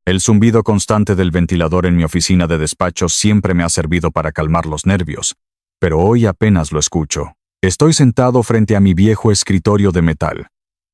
El zumbido constante del ventilador en mi oficina de despacho siempre me ha servido para calmar los nervios, pero hoy apenas lo escucho. Estoy sentado frente a mi viejo escritorio de metal,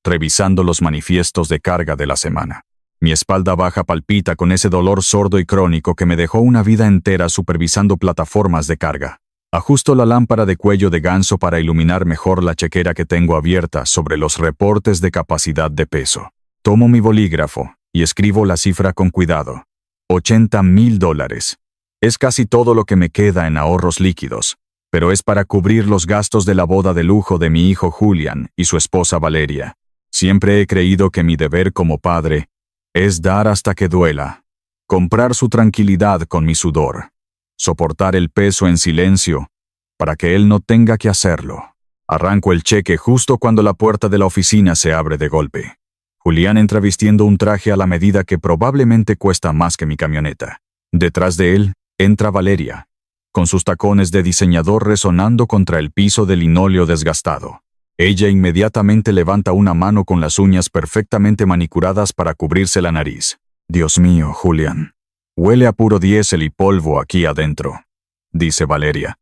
revisando los manifiestos de carga de la semana. Mi espalda baja palpita con ese dolor sordo y crónico que me dejó una vida entera supervisando plataformas de carga. Ajusto la lámpara de cuello de ganso para iluminar mejor la chequera que tengo abierta sobre los reportes de capacidad de peso. Tomo mi bolígrafo y escribo la cifra con cuidado. $80,000. Es casi todo lo que me queda en ahorros líquidos, pero es para cubrir los gastos de la boda de lujo de mi hijo Julian y su esposa Valeria. Siempre he creído que mi deber como padre es dar hasta que duela, comprar su tranquilidad con mi sudor, soportar el peso en silencio para que él no tenga que hacerlo. Arranco el cheque justo cuando la puerta de la oficina se abre de golpe. Julián entra vistiendo un traje a la medida que probablemente cuesta más que mi camioneta. Detrás de él entra Valeria, con sus tacones de diseñador resonando contra el piso de linóleo desgastado. Ella inmediatamente levanta una mano con las uñas perfectamente manicuradas para cubrirse la nariz. Dios mío, Julián. Huele a puro diésel y polvo aquí adentro, dice Valeria,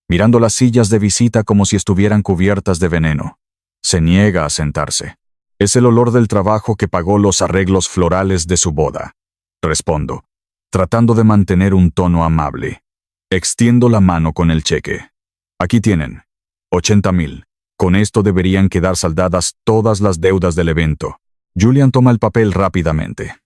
mirando las sillas de visita como si estuvieran cubiertas de veneno. Se niega a sentarse. Es el olor del trabajo que pagó los arreglos florales de su boda. Respondo, tratando de mantener un tono amable. Extiendo la mano con el cheque. Aquí tienen. 80,000. Con esto deberían quedar saldadas todas las deudas del evento. Julian toma el papel rápidamente.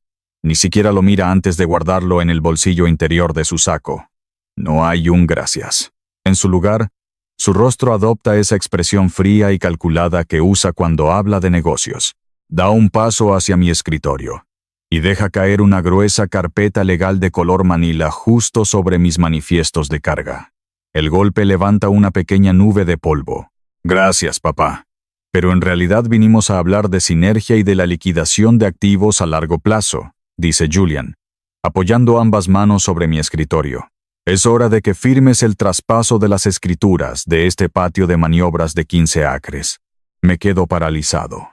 Ni siquiera lo mira antes de guardarlo en el bolsillo interior de su saco. No hay un gracias. En su lugar, su rostro adopta esa expresión fría y calculada que usa cuando habla de negocios. Da un paso hacia mi escritorio y deja caer una gruesa carpeta legal de color manila justo sobre mis manifiestos de carga. El golpe levanta una pequeña nube de polvo. Gracias, papá. Pero en realidad vinimos a hablar de sinergia y de la liquidación de activos a largo plazo, dice Julian, apoyando ambas manos sobre mi escritorio. Es hora de que firmes el traspaso de las escrituras de este patio de maniobras de 15 acres. Me quedo paralizado.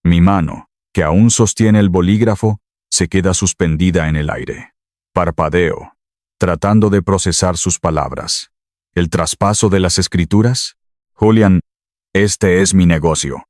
Mi mano, que aún sostiene el bolígrafo, se queda suspendida en el aire. Parpadeo, tratando de procesar sus palabras. ¿El traspaso de las escrituras? Julian, este es mi negocio.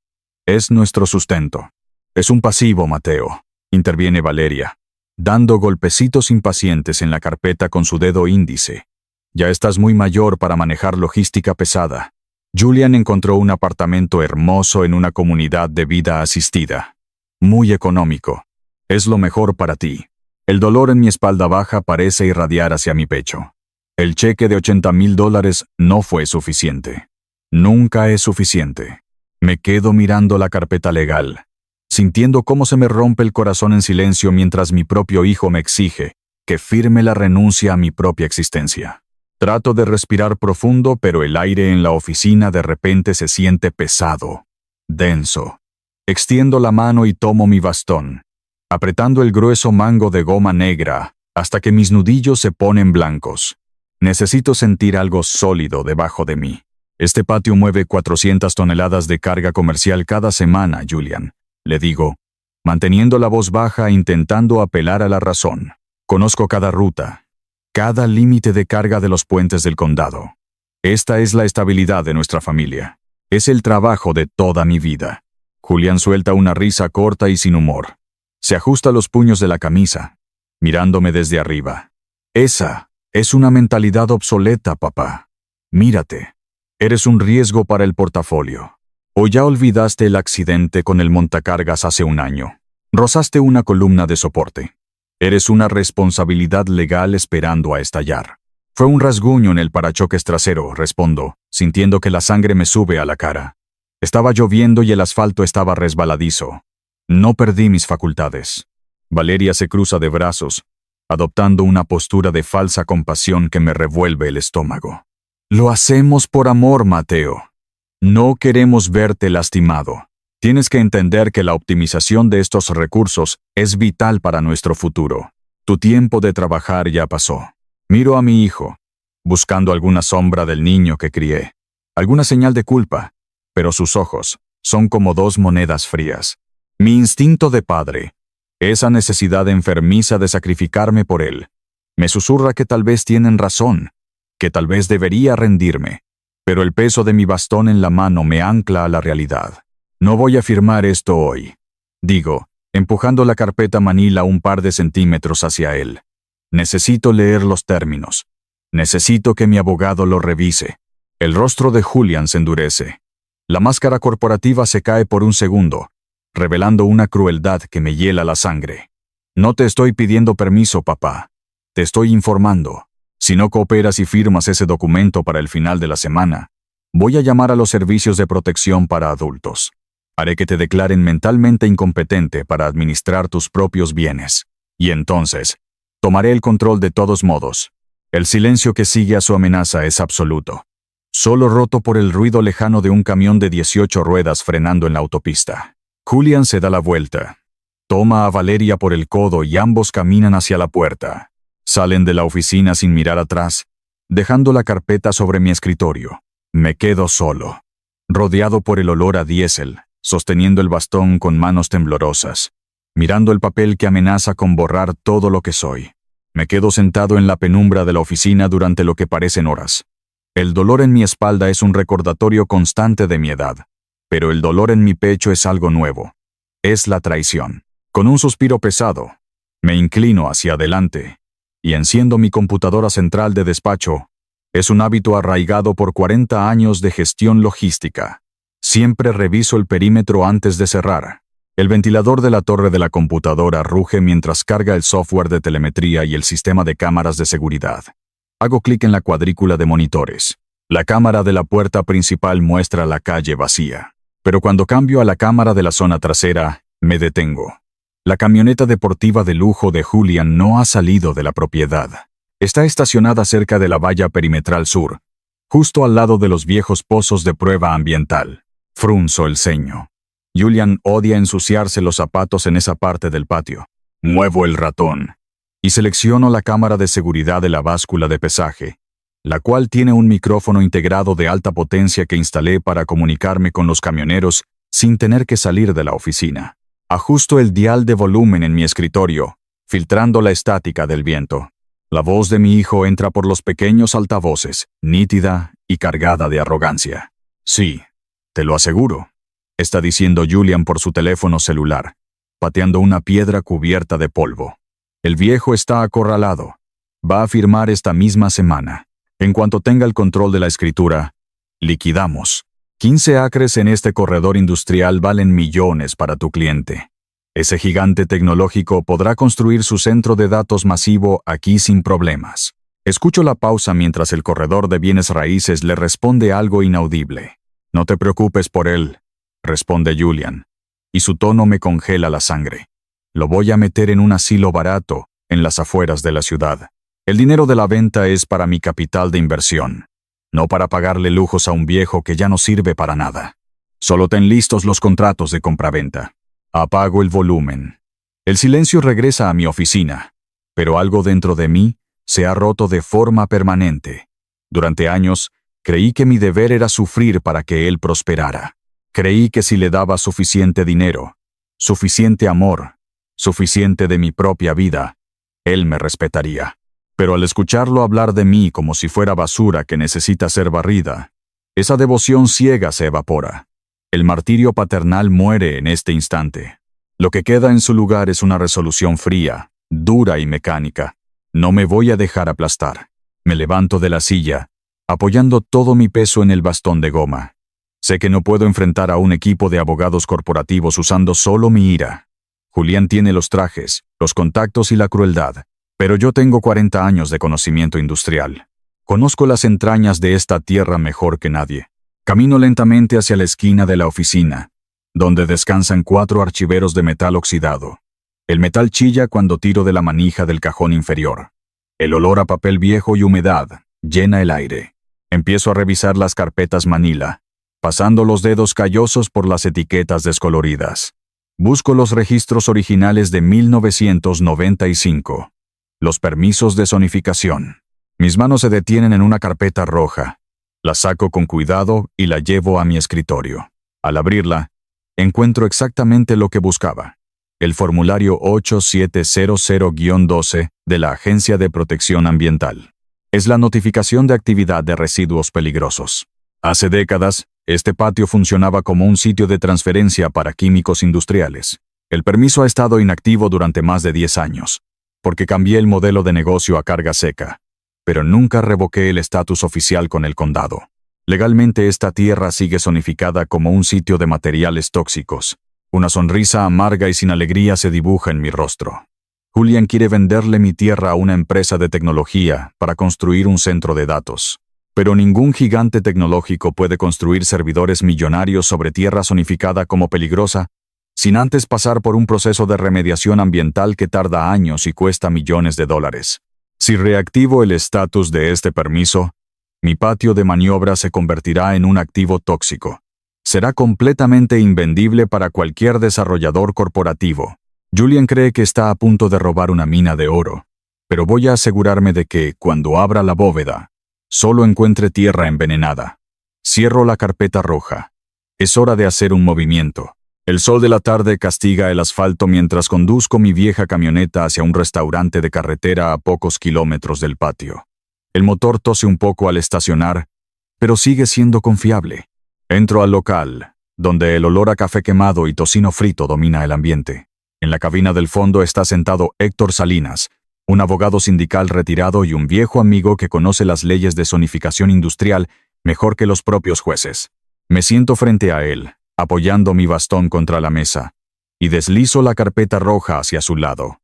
Es nuestro sustento. Es un pasivo, Mateo, interviene Valeria, dando golpecitos impacientes en la carpeta con su dedo índice. Ya estás muy mayor para manejar logística pesada. Julian encontró un apartamento hermoso en una comunidad de vida asistida. Muy económico. Es lo mejor para ti. El dolor en mi espalda baja parece irradiar hacia mi pecho. El cheque de $80,000 no fue suficiente. Nunca es suficiente. Me quedo mirando la carpeta legal, sintiendo cómo se me rompe el corazón en silencio mientras mi propio hijo me exige que firme la renuncia a mi propia existencia. Trato de respirar profundo, pero el aire en la oficina de repente se siente pesado, denso. Extiendo la mano y tomo mi bastón, apretando el grueso mango de goma negra hasta que mis nudillos se ponen blancos. Necesito sentir algo sólido debajo de mí. Este patio mueve 400 toneladas de carga comercial cada semana, Julian, le digo, manteniendo la voz baja e intentando apelar a la razón. Conozco cada ruta, cada límite de carga de los puentes del condado. Esta es la estabilidad de nuestra familia. Es el trabajo de toda mi vida. Julián suelta una risa corta y sin humor. Se ajusta los puños de la camisa, mirándome desde arriba. Esa es una mentalidad obsoleta, papá. Mírate. Eres un riesgo para el portafolio. ¿O ya olvidaste el accidente con el montacargas hace un año? Rozaste una columna de soporte. Eres una responsabilidad legal esperando a estallar. Fue un rasguño en el parachoques trasero, respondo, sintiendo que la sangre me sube a la cara. Estaba lloviendo y el asfalto estaba resbaladizo. No perdí mis facultades. Valeria se cruza de brazos, adoptando una postura de falsa compasión que me revuelve el estómago. Lo hacemos por amor, Mateo. No queremos verte lastimado. Tienes que entender que la optimización de estos recursos es vital para nuestro futuro. Tu tiempo de trabajar ya pasó. Miro a mi hijo, buscando alguna sombra del niño que crié, alguna señal de culpa, pero sus ojos son como dos monedas frías. Mi instinto de padre Esa necesidad enfermiza de sacrificarme por él. Me susurra que tal vez tienen razón, que tal vez debería rendirme, pero el peso de mi bastón en la mano me ancla a la realidad. No voy a firmar esto hoy, digo, empujando la carpeta manila un par de centímetros hacia él. Necesito leer los términos. Necesito que mi abogado lo revise. El rostro de Julian se endurece. La máscara corporativa se cae por un segundo, revelando una crueldad que me hiela la sangre. No te estoy pidiendo permiso, papá. Te estoy informando. Si no cooperas y firmas ese documento para el final de la semana, voy a llamar a los servicios de protección para adultos. Haré que te declaren mentalmente incompetente para administrar tus propios bienes. Y entonces, tomaré el control de todos modos. El silencio que sigue a su amenaza es absoluto, solo roto por el ruido lejano de un camión de 18 ruedas frenando en la autopista. Julian se da la vuelta. Toma a Valeria por el codo y ambos caminan hacia la puerta. Salen de la oficina sin mirar atrás, dejando la carpeta sobre mi escritorio. Me quedo solo, rodeado por el olor a diésel, sosteniendo el bastón con manos temblorosas, mirando el papel que amenaza con borrar todo lo que soy. Me quedo sentado en la penumbra de la oficina durante lo que parecen horas. El dolor en mi espalda es un recordatorio constante de mi edad, pero el dolor en mi pecho es algo nuevo. Es la traición. Con un suspiro pesado, me inclino hacia adelante y enciendo mi computadora central de despacho. Es un hábito arraigado por 40 años de gestión logística. Siempre reviso el perímetro antes de cerrar. El ventilador de la torre de la computadora ruge mientras carga el software de telemetría y el sistema de cámaras de seguridad. Hago clic en la cuadrícula de monitores. La cámara de la puerta principal muestra la calle vacía. Pero cuando cambio a la cámara de la zona trasera, me detengo. La camioneta deportiva de lujo de Julian no ha salido de la propiedad. Está estacionada cerca de la valla perimetral sur, justo al lado de los viejos pozos de prueba ambiental. Frunzo el ceño. Julian odia ensuciarse los zapatos en esa parte del patio. Muevo el ratón y selecciono la cámara de seguridad de la báscula de pesaje, la cual tiene un micrófono integrado de alta potencia que instalé para comunicarme con los camioneros sin tener que salir de la oficina. Ajusto el dial de volumen en mi escritorio, filtrando la estática del viento. La voz de mi hijo entra por los pequeños altavoces, nítida y cargada de arrogancia. Sí, te lo aseguro, está diciendo Julian por su teléfono celular, pateando una piedra cubierta de polvo. El viejo está acorralado. Va a firmar esta misma semana. En cuanto tenga el control de la escritura, liquidamos. 15 acres en este corredor industrial valen millones para tu cliente. Ese gigante tecnológico podrá construir su centro de datos masivo aquí sin problemas. Escucho la pausa mientras el corredor de bienes raíces le responde algo inaudible. No te preocupes por él, responde Julian, y su tono me congela la sangre. Lo voy a meter en un asilo barato, en las afueras de la ciudad. El dinero de la venta es para mi capital de inversión, no para pagarle lujos a un viejo que ya no sirve para nada. Solo ten listos los contratos de compraventa. Apago el volumen. El silencio regresa a mi oficina, pero algo dentro de mí se ha roto de forma permanente. Durante años, creí que mi deber era sufrir para que él prosperara. Creí que si le daba suficiente dinero, suficiente amor, suficiente de mi propia vida, él me respetaría. Pero al escucharlo hablar de mí como si fuera basura que necesita ser barrida, esa devoción ciega se evapora. El martirio paternal muere en este instante. Lo que queda en su lugar es una resolución fría, dura y mecánica. No me voy a dejar aplastar. Me levanto de la silla, apoyando todo mi peso en el bastón de goma. Sé que no puedo enfrentar a un equipo de abogados corporativos usando solo mi ira. Julián tiene los trajes, los contactos y la crueldad, pero yo tengo 40 años de conocimiento industrial. Conozco las entrañas de esta tierra mejor que nadie. Camino lentamente hacia la esquina de la oficina, donde descansan 4 archiveros de metal oxidado. El metal chilla cuando tiro de la manija del cajón inferior. El olor a papel viejo y humedad llena el aire. Empiezo a revisar las carpetas manila, pasando los dedos callosos por las etiquetas descoloridas. Busco los registros originales de 1995. Los permisos de zonificación. Mis manos se detienen en una carpeta roja. La saco con cuidado y la llevo a mi escritorio. Al abrirla, encuentro exactamente lo que buscaba. el formulario 8700-12 de la Agencia de Protección Ambiental. Es la notificación de actividad de residuos peligrosos. Hace décadas, este patio funcionaba como un sitio de transferencia para químicos industriales. El permiso ha estado inactivo durante más de 10 años, porque cambié el modelo de negocio a carga seca, pero nunca revoqué el estatus oficial con el condado. Legalmente esta tierra sigue zonificada como un sitio de materiales tóxicos. Una sonrisa amarga y sin alegría se dibuja en mi rostro. Julian quiere venderle mi tierra a una empresa de tecnología para construir un centro de datos. Pero ningún gigante tecnológico puede construir servidores millonarios sobre tierra zonificada como peligrosa, sin antes pasar por un proceso de remediación ambiental que tarda años y cuesta millones de dólares. Si reactivo el estatus de este permiso, mi patio de maniobra se convertirá en un activo tóxico. Será completamente invendible para cualquier desarrollador corporativo. Julian cree que está a punto de robar una mina de oro, pero voy a asegurarme de que, cuando abra la bóveda, solo encuentre tierra envenenada. Cierro la carpeta roja. Es hora de hacer un movimiento. El sol de la tarde castiga el asfalto mientras conduzco mi vieja camioneta hacia un restaurante de carretera a pocos kilómetros del patio. El motor tose un poco al estacionar, pero sigue siendo confiable. Entro al local, donde el olor a café quemado y tocino frito domina el ambiente. En la cabina del fondo está sentado Héctor Salinas, un abogado sindical retirado y un viejo amigo que conoce las leyes de zonificación industrial mejor que los propios jueces. Me siento frente a él, apoyando mi bastón contra la mesa, y deslizo la carpeta roja hacia su lado.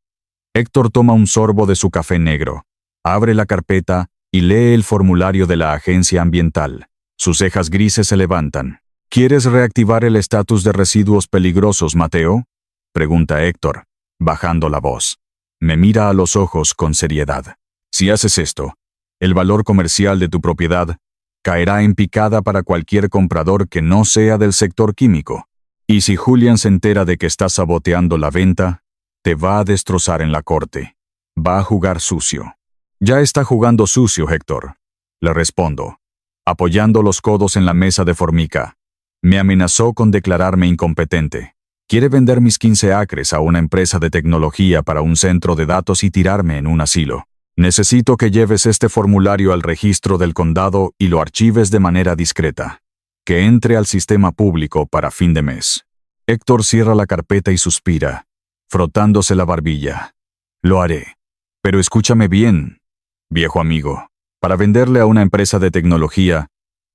Héctor toma un sorbo de su café negro, abre la carpeta y lee el formulario de la agencia ambiental. Sus cejas grises se levantan. ¿Quieres reactivar el estatus de residuos peligrosos, Mateo?, pregunta Héctor, bajando la voz. Me mira a los ojos con seriedad. Si haces esto, el valor comercial de tu propiedad caerá en picada para cualquier comprador que no sea del sector químico. Y si Julian se entera de que estás saboteando la venta, te va a destrozar en la corte. Va a jugar sucio. Ya está jugando sucio, Héctor, le respondo, apoyando los codos en la mesa de formica. Me amenazó con declararme incompetente. Quiere vender mis 15 acres a una empresa de tecnología para un centro de datos y tirarme en un asilo. Necesito que lleves este formulario al registro del condado y lo archives de manera discreta. Que entre al sistema público para fin de mes. Héctor cierra la carpeta y suspira, frotándose la barbilla. Lo haré. Pero escúchame bien, viejo amigo. Para venderle a una empresa de tecnología,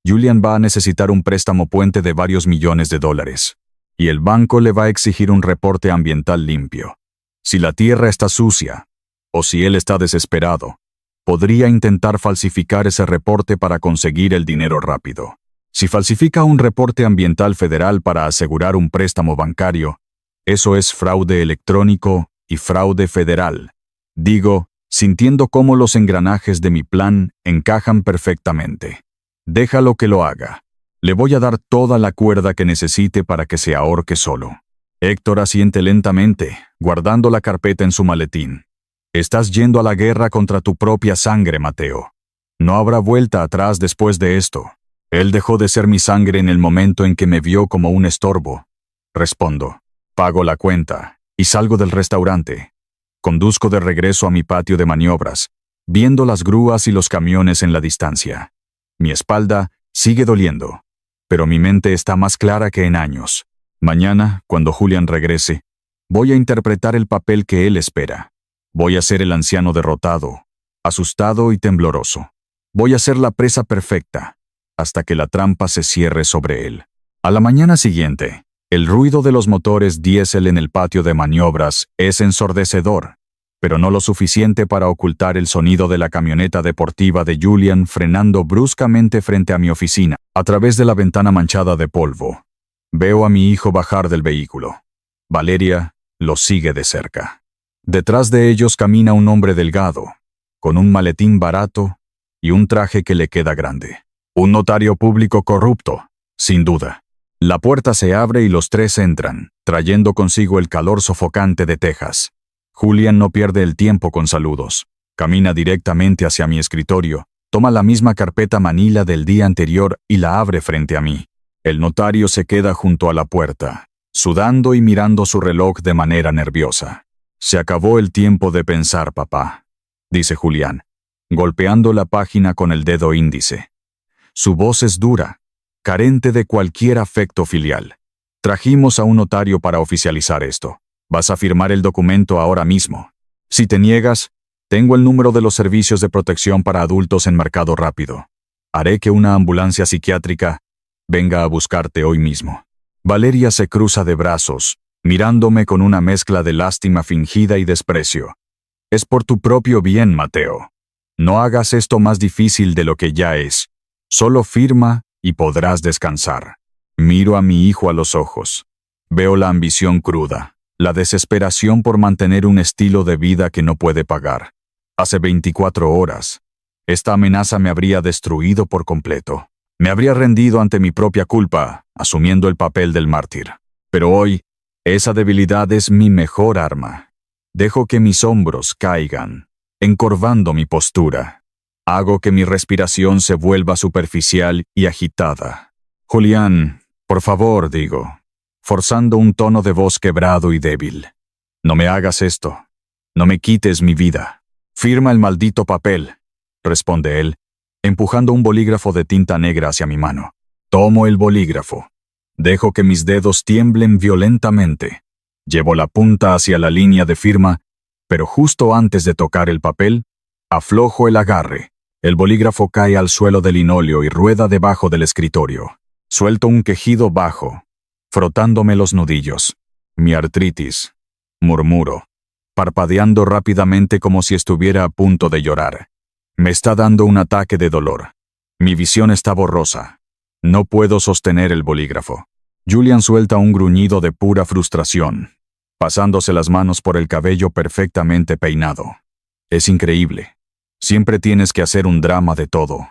Julian va a necesitar un préstamo puente de varios millones de dólares. Y el banco le va a exigir un reporte ambiental limpio. Si la tierra está sucia, o si él está desesperado, podría intentar falsificar ese reporte para conseguir el dinero rápido. Si falsifica un reporte ambiental federal para asegurar un préstamo bancario, eso es fraude electrónico y fraude federal. Digo, sintiendo cómo los engranajes de mi plan encajan perfectamente. Déjalo que lo haga. Le voy a dar toda la cuerda que necesite para que se ahorque solo. Héctor asiente lentamente, guardando la carpeta en su maletín. Estás yendo a la guerra contra tu propia sangre, Mateo. No habrá vuelta atrás después de esto. Él dejó de ser mi sangre en el momento en que me vio como un estorbo. Respondo. Pago la cuenta y salgo del restaurante. Conduzco de regreso a mi patio de maniobras, viendo las grúas y los camiones en la distancia. Mi espalda sigue doliendo, pero mi mente está más clara que en años. Mañana, cuando Julian regrese, voy a interpretar el papel que él espera. Voy a ser el anciano derrotado, asustado y tembloroso. Voy a ser la presa perfecta, hasta que la trampa se cierre sobre él. A la mañana siguiente, el ruido de los motores diésel en el patio de maniobras es ensordecedor, pero no lo suficiente para ocultar el sonido de la camioneta deportiva de Julian frenando bruscamente frente a mi oficina, a través de la ventana manchada de polvo. Veo a mi hijo bajar del vehículo. Valeria lo sigue de cerca. Detrás de ellos camina un hombre delgado, con un maletín barato y un traje que le queda grande. Un notario público corrupto, sin duda. La puerta se abre y los tres entran, trayendo consigo el calor sofocante de Texas. Julian no pierde el tiempo con saludos. Camina directamente hacia mi escritorio, toma la misma carpeta manila del día anterior y la abre frente a mí. El notario se queda junto a la puerta, sudando y mirando su reloj de manera nerviosa. «Se acabó el tiempo de pensar, papá», dice Julián, golpeando la página con el dedo índice. Su voz es dura, carente de cualquier afecto filial. «Trajimos a un notario para oficializar esto. Vas a firmar el documento ahora mismo. Si te niegas, tengo el número de los servicios de protección para adultos en Mercado Rápido. Haré que una ambulancia psiquiátrica venga a buscarte hoy mismo». Valeria se cruza de brazos, mirándome con una mezcla de lástima fingida y desprecio. «Es por tu propio bien, Mateo. No hagas esto más difícil de lo que ya es. Solo firma y podrás descansar». Miro a mi hijo a los ojos. Veo la ambición cruda, la desesperación por mantener un estilo de vida que no puede pagar. Hace 24 horas, esta amenaza me habría destruido por completo. Me habría rendido ante mi propia culpa, asumiendo el papel del mártir. Pero hoy, esa debilidad es mi mejor arma. Dejo que mis hombros caigan, encorvando mi postura. Hago que mi respiración se vuelva superficial y agitada. «Julián, por favor», digo, forzando un tono de voz quebrado y débil. «No me hagas esto. No me quites mi vida. Firma el maldito papel», responde él, empujando un bolígrafo de tinta negra hacia mi mano. Tomo el bolígrafo. Dejo que mis dedos tiemblen violentamente. Llevo la punta hacia la línea de firma, pero justo antes de tocar el papel, aflojo el agarre. El bolígrafo cae al suelo del linóleo y rueda debajo del escritorio. Suelto un quejido bajo, frotándome los nudillos. «Mi artritis», murmuro, parpadeando rápidamente como si estuviera a punto de llorar. Me está dando un ataque de dolor. Mi visión está borrosa. No puedo sostener el bolígrafo. Julián suelta un gruñido de pura frustración, pasándose las manos por el cabello perfectamente peinado. «Es increíble. Siempre tienes que hacer un drama de todo.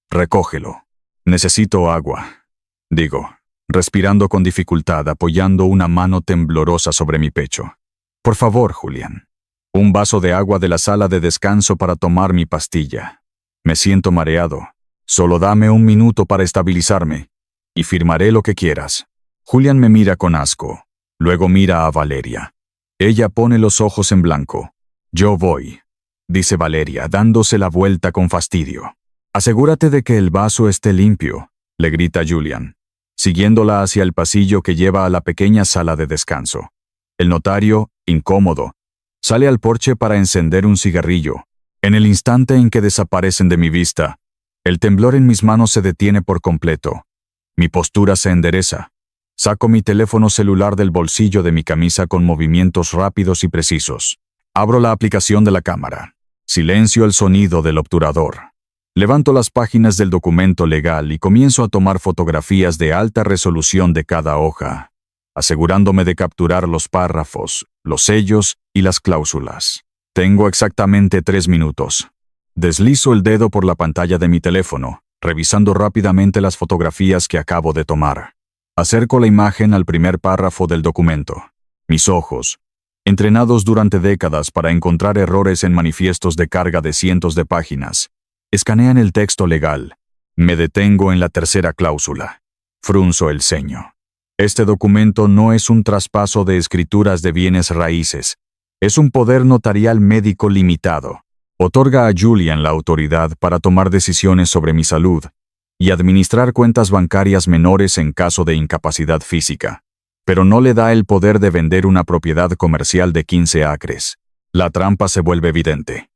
Recógelo. Necesito agua», digo, respirando con dificultad, apoyando una mano temblorosa sobre mi pecho. «Por favor, Julián. Un vaso de agua de la sala de descanso para tomar mi pastilla. Me siento mareado. Solo dame un minuto para estabilizarme, y firmaré lo que quieras». Julián me mira con asco. Luego mira a Valeria. Ella pone los ojos en blanco. «Yo voy», dice Valeria, dándose la vuelta con fastidio. «Asegúrate de que el vaso esté limpio», le grita Julián, siguiéndola hacia el pasillo que lleva a la pequeña sala de descanso. El notario, incómodo, sale al porche para encender un cigarrillo. En el instante en que desaparecen de mi vista, el temblor en mis manos se detiene por completo. Mi postura se endereza. Saco mi teléfono celular del bolsillo de mi camisa con movimientos rápidos y precisos. Abro la aplicación de la cámara. Silencio el sonido del obturador. Levanto las páginas del documento legal y comienzo a tomar fotografías de alta resolución de cada hoja, asegurándome de capturar los párrafos, los sellos y las cláusulas. Tengo exactamente 3 minutos. Deslizo el dedo por la pantalla de mi teléfono, revisando rápidamente las fotografías que acabo de tomar. Acerco la imagen al primer párrafo del documento. Mis ojos, entrenados durante décadas para encontrar errores en manifiestos de carga de cientos de páginas, escanean el texto legal. Me detengo en la tercera cláusula. Frunzo el ceño. Este documento no es un traspaso de escrituras de bienes raíces. Es un poder notarial médico limitado. Otorga a Julián la autoridad para tomar decisiones sobre mi salud y administrar cuentas bancarias menores en caso de incapacidad física, pero no le da el poder de vender una propiedad comercial de 15 acres. La trampa se vuelve evidente.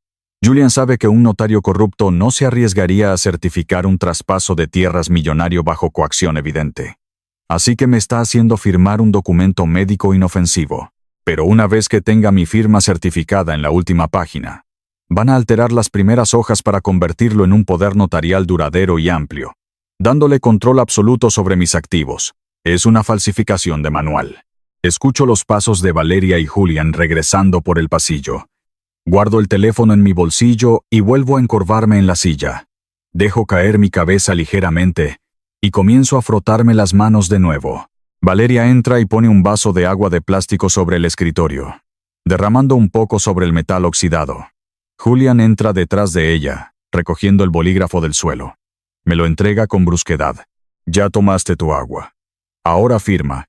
Julián sabe que un notario corrupto no se arriesgaría a certificar un traspaso de tierras millonario bajo coacción evidente. Así que me está haciendo firmar un documento médico inofensivo. Pero una vez que tenga mi firma certificada en la última página, van a alterar las primeras hojas para convertirlo en un poder notarial duradero y amplio, dándole control absoluto sobre mis activos. Es una falsificación de manual. Escucho los pasos de Valeria y Julián regresando por el pasillo. Guardo el teléfono en mi bolsillo y vuelvo a encorvarme en la silla. Dejo caer mi cabeza ligeramente y comienzo a frotarme las manos de nuevo. Valeria entra y pone un vaso de agua de plástico sobre el escritorio, derramando un poco sobre el metal oxidado. Julián entra detrás de ella, recogiendo el bolígrafo del suelo. Me lo entrega con brusquedad. «Ya tomaste tu agua. Ahora firma».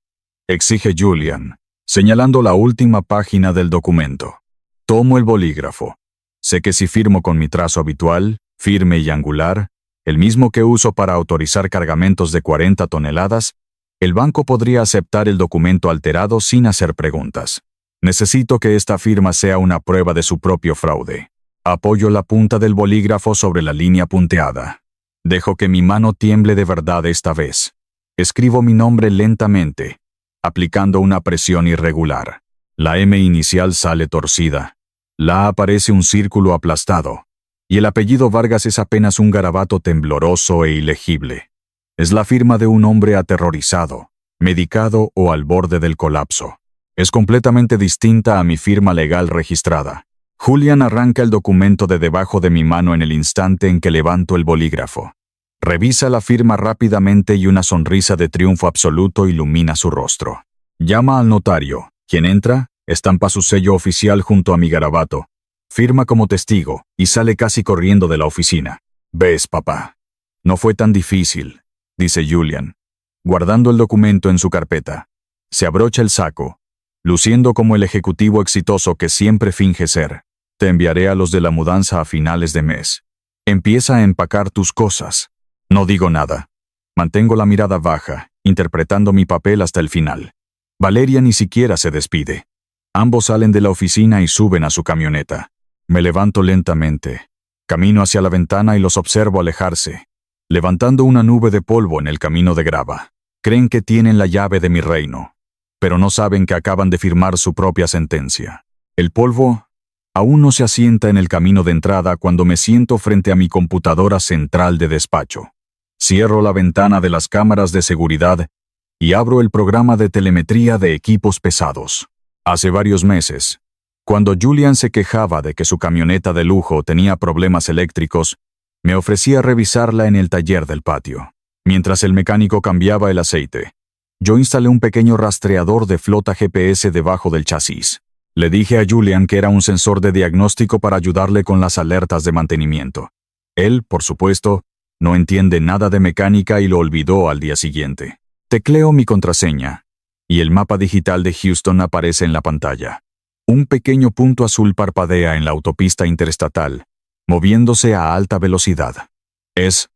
exige Julian, señalando la última página del documento. Tomo el bolígrafo. Sé que si firmo con mi trazo habitual, firme y angular, el mismo que uso para autorizar cargamentos de 40 toneladas, el banco podría aceptar el documento alterado sin hacer preguntas. Necesito que esta firma sea una prueba de su propio fraude. Apoyo la punta del bolígrafo sobre la línea punteada. Dejo que mi mano tiemble de verdad esta vez. Escribo mi nombre lentamente, aplicando una presión irregular. La M inicial sale torcida. La A aparece un círculo aplastado. Y el apellido Vargas es apenas un garabato tembloroso e ilegible. Es la firma de un hombre aterrorizado, medicado o al borde del colapso. Es completamente distinta a mi firma legal registrada. Julian arranca el documento de debajo de mi mano en el instante en que levanto el bolígrafo. Revisa la firma rápidamente y una sonrisa de triunfo absoluto ilumina su rostro. Llama al notario, quien entra, estampa su sello oficial junto a mi garabato, firma como testigo y sale casi corriendo de la oficina. «¿Ves, papá? No fue tan difícil», dice Julian, guardando el documento en su carpeta. Se abrocha el saco, luciendo como el ejecutivo exitoso que siempre finge ser. «Te enviaré a los de la mudanza a finales de mes. Empieza a empacar tus cosas». No digo nada. Mantengo la mirada baja, interpretando mi papel hasta el final. Valeria ni siquiera se despide. Ambos salen de la oficina y suben a su camioneta. Me levanto lentamente. Camino hacia la ventana y los observo alejarse, levantando una nube de polvo en el camino de grava. Creen que tienen la llave de mi reino, pero no saben que acaban de firmar su propia sentencia. El polvo aún no se asienta en el camino de entrada cuando me siento frente a mi computadora central de despacho. Cierro la ventana de las cámaras de seguridad y abro el programa de telemetría de equipos pesados. Hace varios meses, cuando Julian se quejaba de que su camioneta de lujo tenía problemas eléctricos, me ofrecía revisarla en el taller del patio. Mientras el mecánico cambiaba el aceite, yo instalé un pequeño rastreador de flota GPS debajo del chasis. Le dije a Julian que era un sensor de diagnóstico para ayudarle con las alertas de mantenimiento. Él, por supuesto, no entiende nada de mecánica y lo olvidó al día siguiente. Tecleo mi contraseña, y el mapa digital de Houston aparece en la pantalla. Un pequeño punto azul parpadea en la autopista interestatal, moviéndose a alta velocidad. Es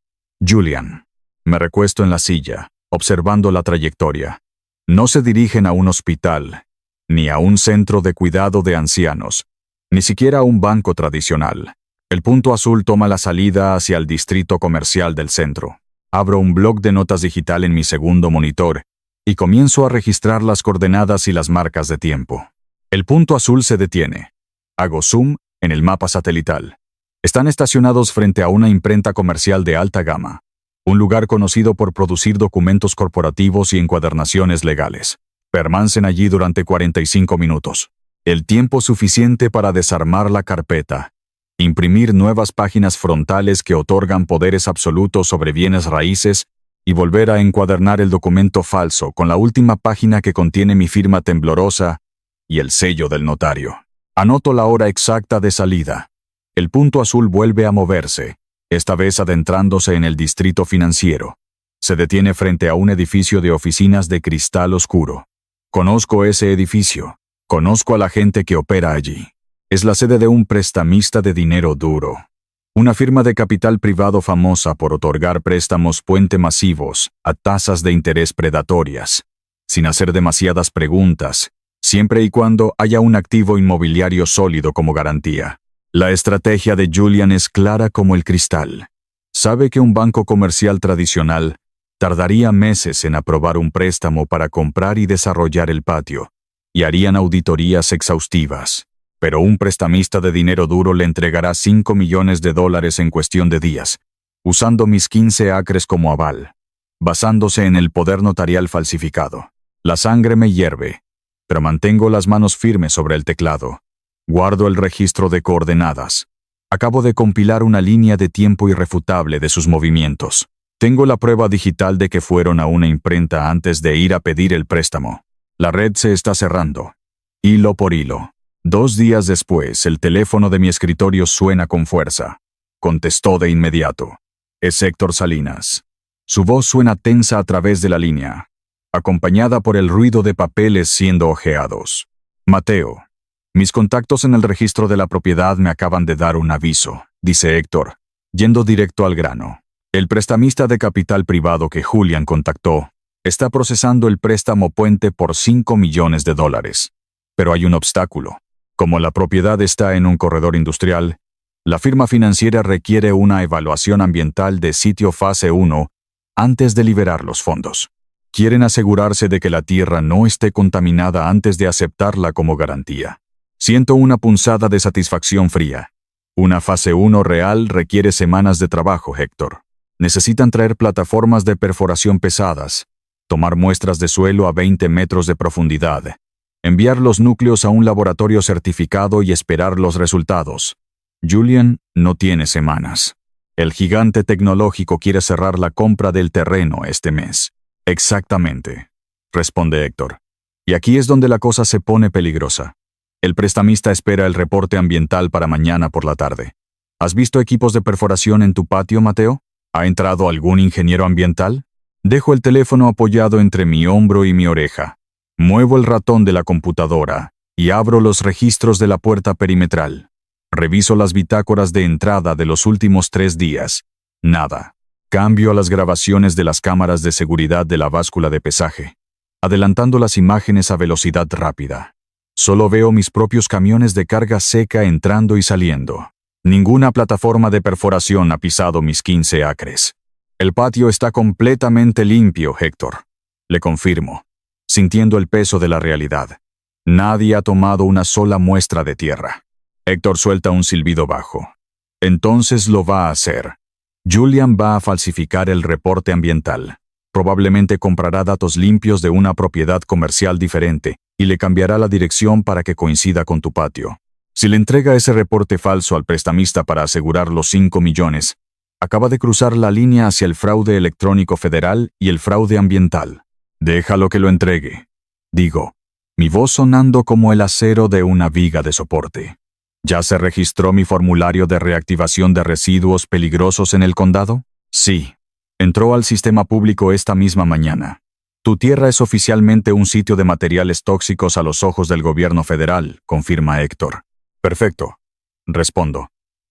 Julian. Me recuesto en la silla, observando la trayectoria. No se dirigen a un hospital, ni a un centro de cuidado de ancianos, ni siquiera a un banco tradicional. El punto azul toma la salida hacia el distrito comercial del centro. Abro un bloc de notas digital en mi segundo monitor y comienzo a registrar las coordenadas y las marcas de tiempo. El punto azul se detiene. Hago zoom en el mapa satelital. Están estacionados frente a una imprenta comercial de alta gama, un lugar conocido por producir documentos corporativos y encuadernaciones legales. Permanecen allí durante 45 minutos. El tiempo suficiente para desarmar la carpeta, imprimir nuevas páginas frontales que otorgan poderes absolutos sobre bienes raíces y volver a encuadernar el documento falso con la última página que contiene mi firma temblorosa y el sello del notario. Anoto la hora exacta de salida. El punto azul vuelve a moverse, esta vez adentrándose en el distrito financiero. Se detiene frente a un edificio de oficinas de cristal oscuro. Conozco ese edificio. Conozco a la gente que opera allí. Es la sede de un prestamista de dinero duro. Una firma de capital privado famosa por otorgar préstamos puente masivos a tasas de interés predatorias, sin hacer demasiadas preguntas, siempre y cuando haya un activo inmobiliario sólido como garantía. La estrategia de Julian es clara como el cristal. Sabe que un banco comercial tradicional tardaría meses en aprobar un préstamo para comprar y desarrollar el patio, y harían auditorías exhaustivas. Pero un prestamista de dinero duro le entregará $5 millones en cuestión de días, usando mis 15 acres como aval, basándose en el poder notarial falsificado. La sangre me hierve, pero mantengo las manos firmes sobre el teclado. Guardo el registro de coordenadas. Acabo de compilar una línea de tiempo irrefutable de sus movimientos. Tengo la prueba digital de que fueron a una imprenta antes de ir a pedir el préstamo. La red se está cerrando, hilo por hilo. 2 días después, el teléfono de mi escritorio suena con fuerza. Contestó de inmediato. Es Héctor Salinas. Su voz suena tensa a través de la línea. acompañada por el ruido de papeles siendo hojeados. Mateo, mis contactos en el registro de la propiedad me acaban de dar un aviso, dice Héctor, yendo directo al grano. El prestamista de capital privado que Julian contactó está procesando el préstamo puente por $5 millones. Pero hay un obstáculo. Como la propiedad está en un corredor industrial, la firma financiera requiere una evaluación ambiental de sitio fase 1 antes de liberar los fondos. Quieren asegurarse de que la tierra no esté contaminada antes de aceptarla como garantía. Siento una punzada de satisfacción fría. Una fase 1 real requiere semanas de trabajo, Héctor. Necesitan traer plataformas de perforación pesadas, tomar muestras de suelo a 20 metros de profundidad, enviar los núcleos a un laboratorio certificado y esperar los resultados. Julian no tiene semanas. El gigante tecnológico quiere cerrar la compra del terreno este mes. Exactamente, responde Héctor. Y aquí es donde la cosa se pone peligrosa. El prestamista espera el reporte ambiental para mañana por la tarde. ¿Has visto equipos de perforación en tu patio, Mateo? ¿Ha entrado algún ingeniero ambiental? Dejo el teléfono apoyado entre mi hombro y mi oreja. Muevo el ratón de la computadora y abro los registros de la puerta perimetral. Reviso las bitácoras de entrada de los últimos 3 días. Nada. Cambio a las grabaciones de las cámaras de seguridad de la báscula de pesaje, adelantando las imágenes a velocidad rápida. Solo veo mis propios camiones de carga seca entrando y saliendo. Ninguna plataforma de perforación ha pisado mis 15 acres. El patio está completamente limpio, Héctor. Le confirmo, sintiendo el peso de la realidad. Nadie ha tomado una sola muestra de tierra. Héctor suelta un silbido bajo. Entonces lo va a hacer. Julian va a falsificar el reporte ambiental. Probablemente comprará datos limpios de una propiedad comercial diferente y le cambiará la dirección para que coincida con tu patio. Si le entrega ese reporte falso al prestamista para asegurar los 5 millones, acaba de cruzar la línea hacia el fraude electrónico federal y el fraude ambiental. Déjalo que lo entregue. Digo, mi voz sonando como el acero de una viga de soporte. ¿Ya se registró mi formulario de reactivación de residuos peligrosos en el condado? Sí. Entró al sistema público esta misma mañana. Tu tierra es oficialmente un sitio de materiales tóxicos a los ojos del gobierno federal, confirma Héctor. Perfecto. Respondo.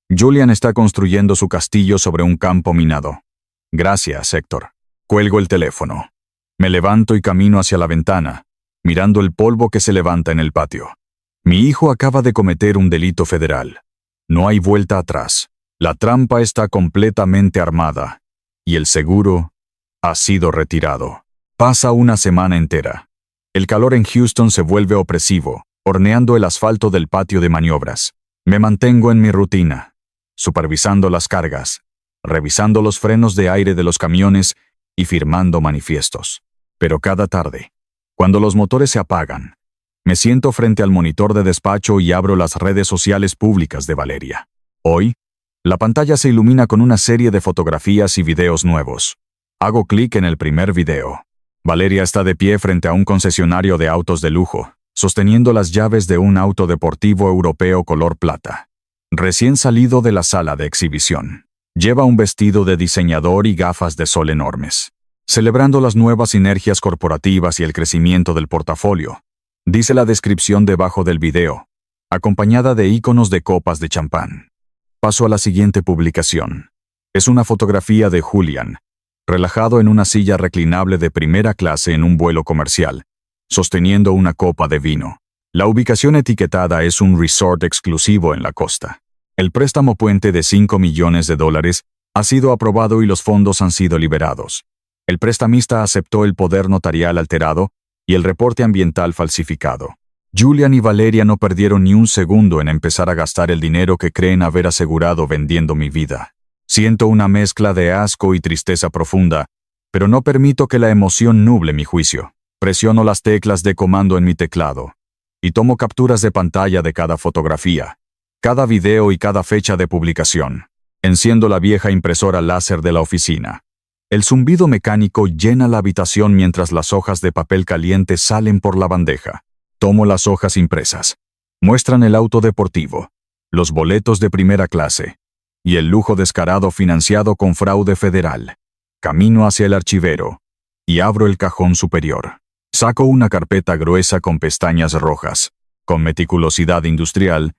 Julian está construyendo su castillo sobre un campo minado. Gracias, Héctor. Cuelgo el teléfono. Me levanto y camino hacia la ventana, mirando el polvo que se levanta en el patio. Mi hijo acaba de cometer un delito federal. No hay vuelta atrás. La trampa está completamente armada, y el seguro ha sido retirado. Pasa una semana entera. El calor en Houston se vuelve opresivo, horneando el asfalto del patio de maniobras. Me mantengo en mi rutina, supervisando las cargas, revisando los frenos de aire de los camiones y firmando manifiestos. Pero cada tarde, cuando los motores se apagan, me siento frente al monitor de despacho y abro las redes sociales públicas de Valeria. Hoy, la pantalla se ilumina con una serie de fotografías y videos nuevos. Hago clic en el primer video. Valeria está de pie frente a un concesionario de autos de lujo, sosteniendo las llaves de un auto deportivo europeo color plata. Recién salido de la sala de exhibición. Lleva un vestido de diseñador y gafas de sol enormes. Celebrando las nuevas sinergias corporativas y el crecimiento del portafolio, dice la descripción debajo del video, acompañada de iconos de copas de champán. Paso a la siguiente publicación. Es una fotografía de Julian, relajado en una silla reclinable de primera clase en un vuelo comercial, sosteniendo una copa de vino. La ubicación etiquetada es un resort exclusivo en la costa. El préstamo puente de $5 millones ha sido aprobado y los fondos han sido liberados. El prestamista aceptó el poder notarial alterado y el reporte ambiental falsificado. Julian y Valeria no perdieron ni un segundo en empezar a gastar el dinero que creen haber asegurado vendiendo mi vida. Siento una mezcla de asco y tristeza profunda, pero no permito que la emoción nuble mi juicio. Presiono las teclas de comando en mi teclado y tomo capturas de pantalla de cada fotografía, cada video y cada fecha de publicación. Enciendo la vieja impresora láser de la oficina. El zumbido mecánico llena la habitación mientras las hojas de papel caliente salen por la bandeja. Tomo las hojas impresas. Muestran el auto deportivo, los boletos de primera clase y el lujo descarado financiado con fraude federal. Camino hacia el archivero. y abro el cajón superior. Saco una carpeta gruesa con pestañas rojas. Con meticulosidad industrial,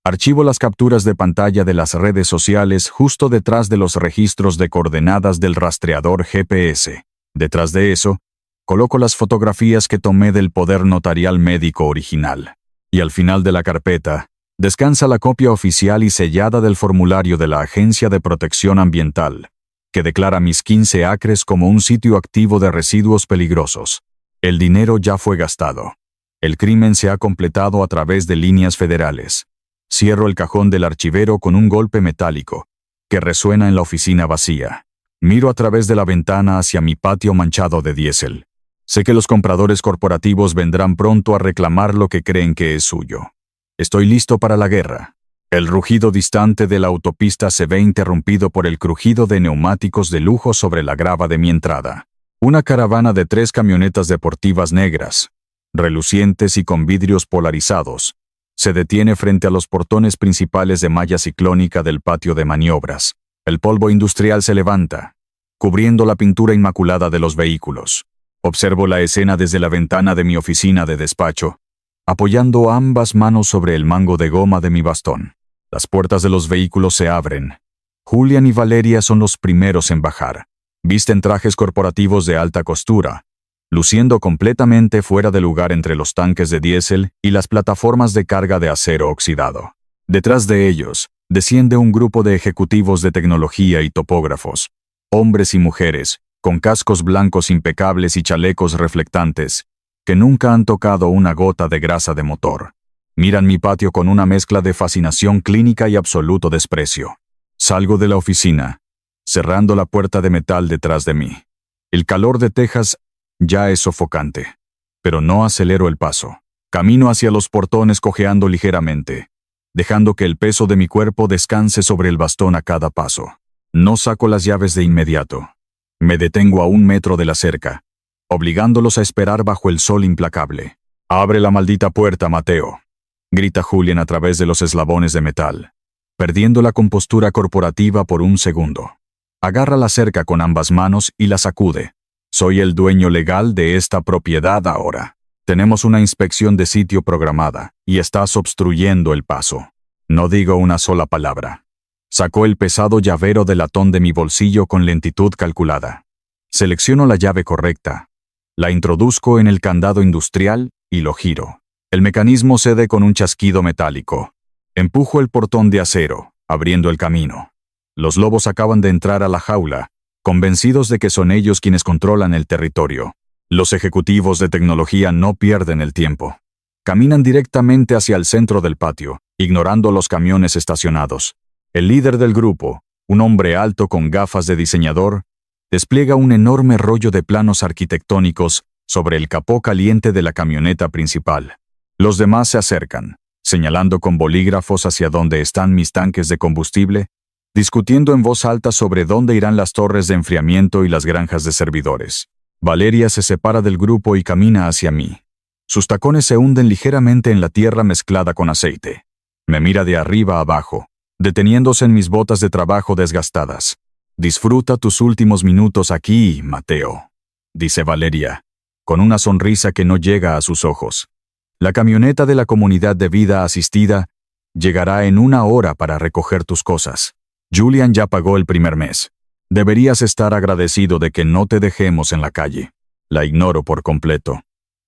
archivo las capturas de pantalla de las redes sociales justo detrás de los registros de coordenadas del rastreador GPS. Detrás de eso, coloco las fotografías que tomé del poder notarial médico original. Y al final de la carpeta, descansa la copia oficial y sellada del formulario de la Agencia de Protección Ambiental, que declara mis 15 acres como un sitio activo de residuos peligrosos. El dinero ya fue gastado. El crimen se ha completado a través de líneas federales. Cierro el cajón del archivero con un golpe metálico, que resuena en la oficina vacía. Miro a través de la ventana hacia mi patio manchado de diésel. Sé que los compradores corporativos vendrán pronto a reclamar lo que creen que es suyo. Estoy listo para la guerra. El rugido distante de la autopista se ve interrumpido por el crujido de neumáticos de lujo sobre la grava de mi entrada. Una caravana de 3 camionetas deportivas negras, relucientes y con vidrios polarizados, se detiene frente a los portones principales de malla ciclónica del patio de maniobras. El polvo industrial se levanta, cubriendo la pintura inmaculada de los vehículos. Observo la escena desde la ventana de mi oficina de despacho, apoyando ambas manos sobre el mango de goma de mi bastón. Las puertas de los vehículos se abren. Julian y Valeria son los primeros en bajar. Visten trajes corporativos de alta costura, luciendo completamente fuera de lugar entre los tanques de diésel y las plataformas de carga de acero oxidado. Detrás de ellos, desciende un grupo de ejecutivos de tecnología y topógrafos, hombres y mujeres, con cascos blancos impecables y chalecos reflectantes, que nunca han tocado una gota de grasa de motor. Miran mi patio con una mezcla de fascinación clínica y absoluto desprecio. Salgo de la oficina, cerrando la puerta de metal detrás de mí. El calor de Texas ya es sofocante, pero no acelero el paso. Camino hacia los portones cojeando ligeramente, dejando que el peso de mi cuerpo descanse sobre el bastón a cada paso. No saco las llaves de inmediato. Me detengo a 1 metro de la cerca, obligándolos a esperar bajo el sol implacable. «Abre la maldita puerta, Mateo», grita Julian a través de los eslabones de metal, perdiendo la compostura corporativa por un segundo. Agarra la cerca con ambas manos y la sacude. «Soy el dueño legal de esta propiedad ahora. Tenemos una inspección de sitio programada, y estás obstruyendo el paso». No digo una sola palabra. Sacó el pesado llavero de latón de mi bolsillo con lentitud calculada. Selecciono la llave correcta. La introduzco en el candado industrial y lo giro. El mecanismo cede con un chasquido metálico. Empujo el portón de acero, abriendo el camino. Los lobos acaban de entrar a la jaula, convencidos de que son ellos quienes controlan el territorio. Los ejecutivos de tecnología no pierden el tiempo. Caminan directamente hacia el centro del patio, ignorando los camiones estacionados. El líder del grupo, un hombre alto con gafas de diseñador, despliega un enorme rollo de planos arquitectónicos sobre el capó caliente de la camioneta principal. Los demás se acercan, señalando con bolígrafos hacia dónde están mis tanques de combustible, discutiendo en voz alta sobre dónde irán las torres de enfriamiento y las granjas de servidores. Valeria se separa del grupo y camina hacia mí. Sus tacones se hunden ligeramente en la tierra mezclada con aceite. Me mira de arriba a abajo, deteniéndose en mis botas de trabajo desgastadas. «Disfruta tus últimos minutos aquí, Mateo», dice Valeria, con una sonrisa que no llega a sus ojos. «La camioneta de la comunidad de vida asistida llegará en 1 hora para recoger tus cosas. Julian ya pagó el primer mes. Deberías estar agradecido de que no te dejemos en la calle». La ignoro por completo.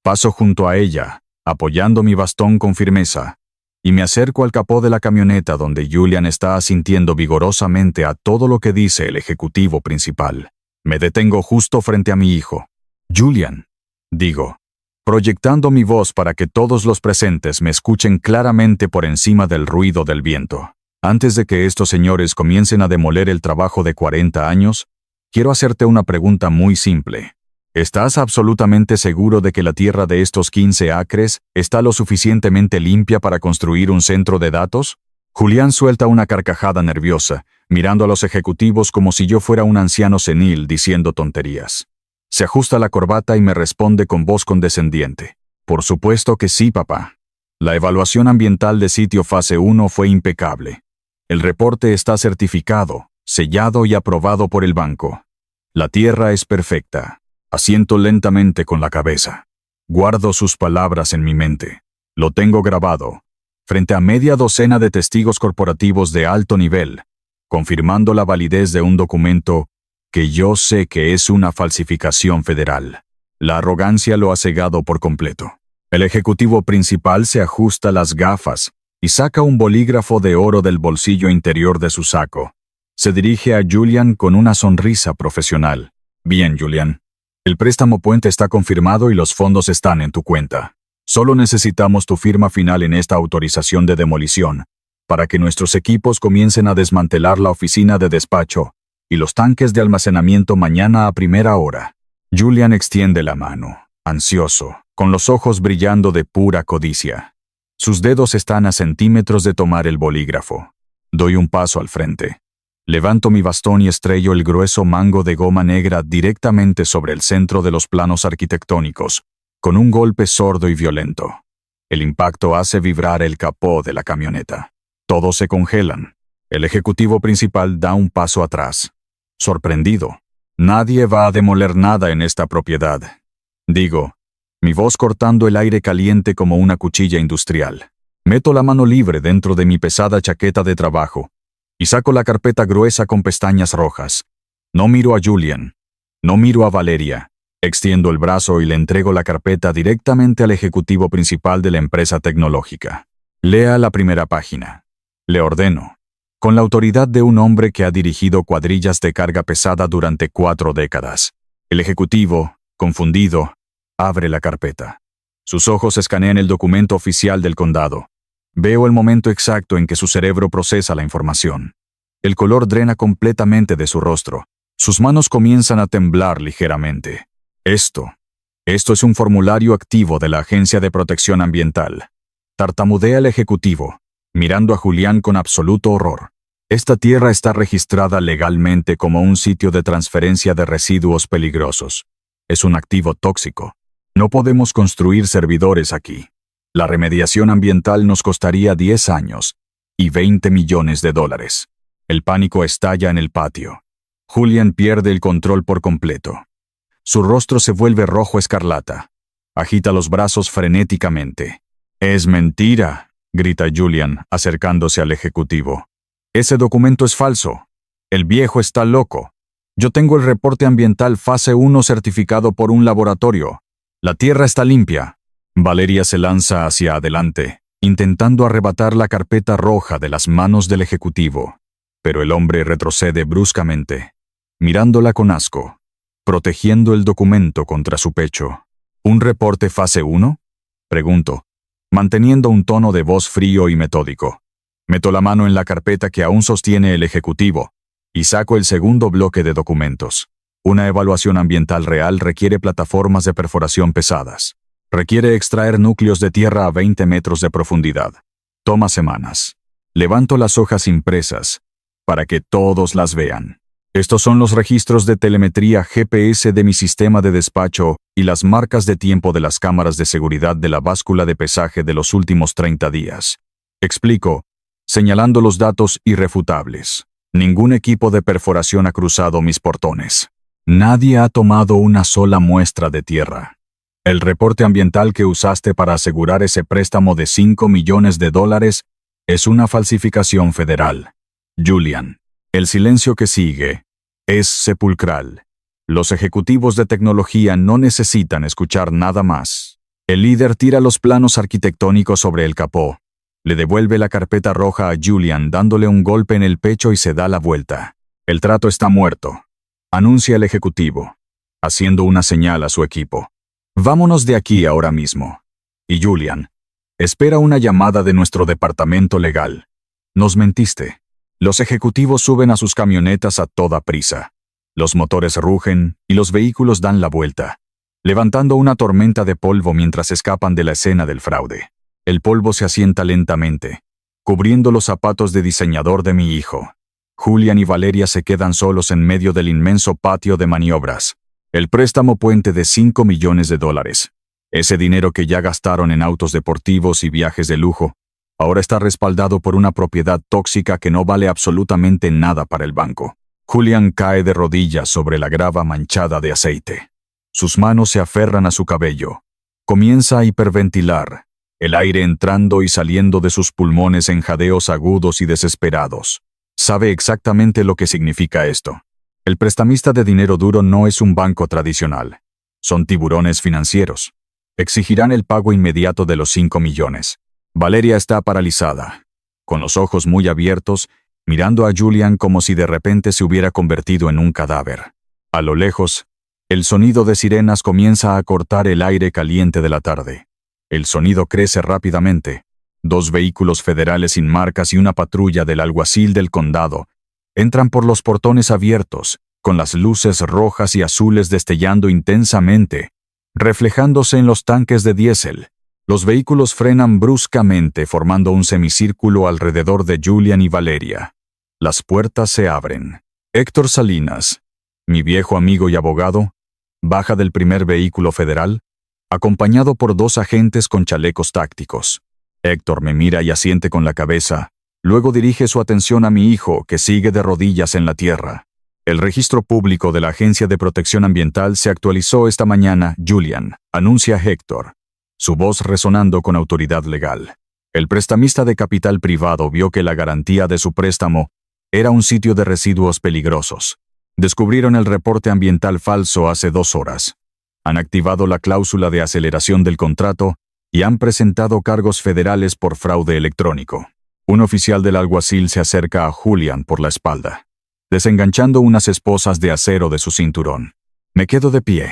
Paso junto a ella, apoyando mi bastón con firmeza, y me acerco al capó de la camioneta donde Julian está asintiendo vigorosamente a todo lo que dice el ejecutivo principal. Me detengo justo frente a mi hijo. «Julian», digo, proyectando mi voz para que todos los presentes me escuchen claramente por encima del ruido del viento. «Antes de que estos señores comiencen a demoler el trabajo de 40 años, quiero hacerte una pregunta muy simple. ¿Estás absolutamente seguro de que la tierra de estos 15 acres está lo suficientemente limpia para construir un centro de datos?» Julián suelta una carcajada nerviosa, mirando a los ejecutivos como si yo fuera un anciano senil diciendo tonterías. Se ajusta la corbata y me responde con voz condescendiente. «Por supuesto que sí, papá. La evaluación ambiental de sitio fase 1 fue impecable. El reporte está certificado, sellado y aprobado por el banco. La tierra es perfecta. Asiento lentamente con la cabeza. Guardo sus palabras en mi mente. Lo tengo grabado, frente a media docena de testigos corporativos de alto nivel, confirmando la validez de un documento que yo sé que es una falsificación federal. La arrogancia lo ha cegado por completo. El ejecutivo principal se ajusta las gafas y saca un bolígrafo de oro del bolsillo interior de su saco. Se dirige a Julian con una sonrisa profesional. Bien, Julian. El préstamo puente está confirmado y los fondos están en tu cuenta. Solo necesitamos tu firma final en esta autorización de demolición, para que nuestros equipos comiencen a desmantelar la oficina de despacho y los tanques de almacenamiento mañana a primera hora. Julian extiende la mano, ansioso, con los ojos brillando de pura codicia. Sus dedos están a centímetros de tomar el bolígrafo. Doy un paso al frente. Levanto mi bastón y estrello el grueso mango de goma negra directamente sobre el centro de los planos arquitectónicos, con un golpe sordo y violento. El impacto hace vibrar el capó de la camioneta. Todos se congelan. El ejecutivo principal da un paso atrás. Sorprendido. Nadie va a demoler nada en esta propiedad. Digo, mi voz cortando el aire caliente como una cuchilla industrial. Meto la mano libre dentro de mi pesada chaqueta de trabajo y saco la carpeta gruesa con pestañas rojas. No miro a Julian. No miro a Valeria. Extiendo el brazo y le entrego la carpeta directamente al ejecutivo principal de la empresa tecnológica. Lea la primera página. Le ordeno, con la autoridad de un hombre que ha dirigido cuadrillas de carga pesada durante 4 décadas. El ejecutivo, confundido, abre la carpeta. Sus ojos escanean el documento oficial del condado. Veo el momento exacto en que su cerebro procesa la información. El color drena completamente de su rostro. Sus manos comienzan a temblar ligeramente. Esto es un formulario activo de la Agencia de Protección Ambiental. Tartamudea el ejecutivo, mirando a Julián con absoluto horror. Esta tierra está registrada legalmente como un sitio de transferencia de residuos peligrosos. Es un activo tóxico. No podemos construir servidores aquí. La remediación ambiental nos costaría 10 años y $20 millones. El pánico estalla en el patio. Julián pierde el control por completo. Su rostro se vuelve rojo escarlata. Agita los brazos frenéticamente. «Es mentira», grita Julian, acercándose al ejecutivo. «Ese documento es falso. El viejo está loco. Yo tengo el reporte ambiental fase 1 certificado por un laboratorio. La tierra está limpia». Valeria se lanza hacia adelante, intentando arrebatar la carpeta roja de las manos del ejecutivo. Pero el hombre retrocede bruscamente, mirándola con asco, protegiendo el documento contra su pecho. ¿Un reporte fase 1? Pregunto, manteniendo un tono de voz frío y metódico. Meto la mano en la carpeta que aún sostiene el ejecutivo y saco el segundo bloque de documentos. Una evaluación ambiental real requiere plataformas de perforación pesadas. Requiere extraer núcleos de tierra a 20 metros de profundidad. Toma semanas. Levanto las hojas impresas para que todos las vean. Estos son los registros de telemetría GPS de mi sistema de despacho y las marcas de tiempo de las cámaras de seguridad de la báscula de pesaje de los últimos 30 días. Explico, señalando los datos irrefutables. Ningún equipo de perforación ha cruzado mis portones. Nadie ha tomado una sola muestra de tierra. El reporte ambiental que usaste para asegurar ese préstamo de $5 millones es una falsificación federal. Julian. El silencio que sigue es sepulcral. Los ejecutivos de tecnología no necesitan escuchar nada más. El líder tira los planos arquitectónicos sobre el capó. Le devuelve la carpeta roja a Julian dándole un golpe en el pecho y se da la vuelta. El trato está muerto, anuncia el ejecutivo, haciendo una señal a su equipo. Vámonos de aquí ahora mismo. Y Julian, espera una llamada de nuestro departamento legal. Nos mentiste. Los ejecutivos suben a sus camionetas a toda prisa. Los motores rugen y los vehículos dan la vuelta, levantando una tormenta de polvo mientras escapan de la escena del fraude. El polvo se asienta lentamente, cubriendo los zapatos de diseñador de mi hijo. Julian y Valeria se quedan solos en medio del inmenso patio de maniobras. El préstamo puente de $5 millones. Ese dinero que ya gastaron en autos deportivos y viajes de lujo, ahora está respaldado por una propiedad tóxica que no vale absolutamente nada para el banco. Julian cae de rodillas sobre la grava manchada de aceite. Sus manos se aferran a su cabello. Comienza a hiperventilar, el aire entrando y saliendo de sus pulmones en jadeos agudos y desesperados. Sabe exactamente lo que significa esto. El prestamista de dinero duro no es un banco tradicional. Son tiburones financieros. Exigirán el pago inmediato de los 5 millones. Valeria está paralizada, con los ojos muy abiertos, mirando a Julian como si de repente se hubiera convertido en un cadáver. A lo lejos, el sonido de sirenas comienza a cortar el aire caliente de la tarde. El sonido crece rápidamente. 2 vehículos federales sin marcas y una patrulla del alguacil del condado entran por los portones abiertos, con las luces rojas y azules destellando intensamente, reflejándose en los tanques de diésel. Los vehículos frenan bruscamente formando un semicírculo alrededor de Julian y Valeria. Las puertas se abren. Héctor Salinas, mi viejo amigo y abogado, baja del primer vehículo federal, acompañado por 2 agentes con chalecos tácticos. Héctor me mira y asiente con la cabeza, luego dirige su atención a mi hijo, que sigue de rodillas en la tierra. El registro público de la Agencia de Protección Ambiental se actualizó esta mañana, Julian, anuncia Héctor, su voz resonando con autoridad legal. El prestamista de capital privado vio que la garantía de su préstamo era un sitio de residuos peligrosos. Descubrieron el reporte ambiental falso hace 2 horas. Han activado la cláusula de aceleración del contrato y han presentado cargos federales por fraude electrónico. Un oficial del alguacil se acerca a Julian por la espalda, desenganchando unas esposas de acero de su cinturón. Me quedo de pie,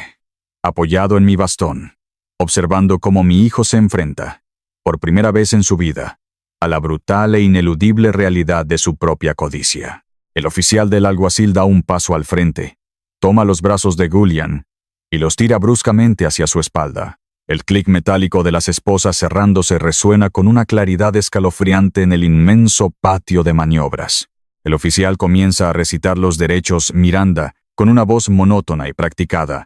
apoyado en mi bastón, observando cómo mi hijo se enfrenta, por primera vez en su vida, a la brutal e ineludible realidad de su propia codicia. El oficial del alguacil da un paso al frente, toma los brazos de Julian y los tira bruscamente hacia su espalda. El clic metálico de las esposas cerrándose resuena con una claridad escalofriante en el inmenso patio de maniobras. El oficial comienza a recitar los derechos Miranda con una voz monótona y practicada,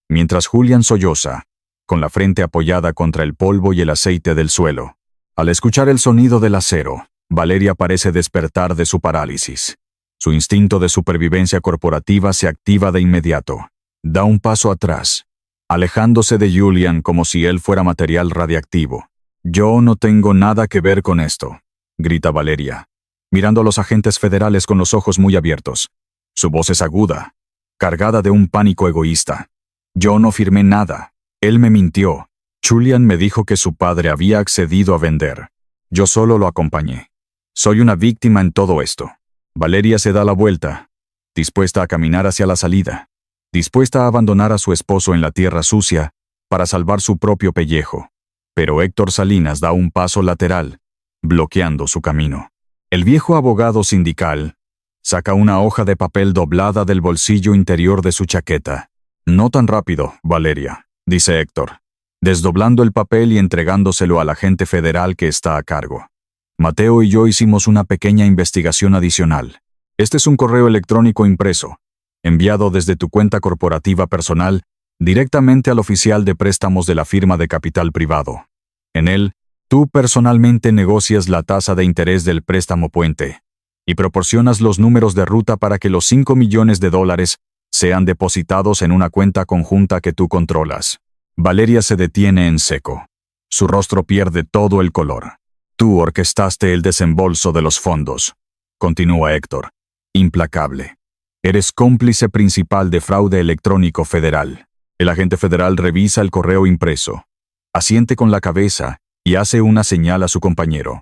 mientras Julian solloza, con la frente apoyada contra el polvo y el aceite del suelo. Al escuchar el sonido del acero, Valeria parece despertar de su parálisis. Su instinto de supervivencia corporativa se activa de inmediato. Da un paso atrás, alejándose de Julian como si él fuera material radiactivo. «Yo no tengo nada que ver con esto», grita Valeria, mirando a los agentes federales con los ojos muy abiertos. Su voz es aguda, cargada de un pánico egoísta. «Yo no firmé nada. Él me mintió. Julian me dijo que su padre había accedido a vender. Yo solo lo acompañé. Soy una víctima en todo esto». Valeria se da la vuelta, dispuesta a caminar hacia la salida, dispuesta a abandonar a su esposo en la tierra sucia para salvar su propio pellejo. Pero Héctor Salinas da un paso lateral, bloqueando su camino. El viejo abogado sindical saca una hoja de papel doblada del bolsillo interior de su chaqueta. «No tan rápido, Valeria», dice Héctor, desdoblando el papel y entregándoselo al agente federal que está a cargo. «Mateo y yo hicimos una pequeña investigación adicional. Este es un correo electrónico impreso, enviado desde tu cuenta corporativa personal directamente al oficial de préstamos de la firma de capital privado. En él, tú personalmente negocias la tasa de interés del préstamo puente y proporcionas los números de ruta para que los 5 millones de dólares sean depositados en una cuenta conjunta que tú controlas». Valeria se detiene en seco. Su rostro pierde todo el color. «Tú orquestaste el desembolso de los fondos», continúa Héctor, implacable. «Eres cómplice principal de fraude electrónico federal». El agente federal revisa el correo impreso, asiente con la cabeza y hace una señal a su compañero.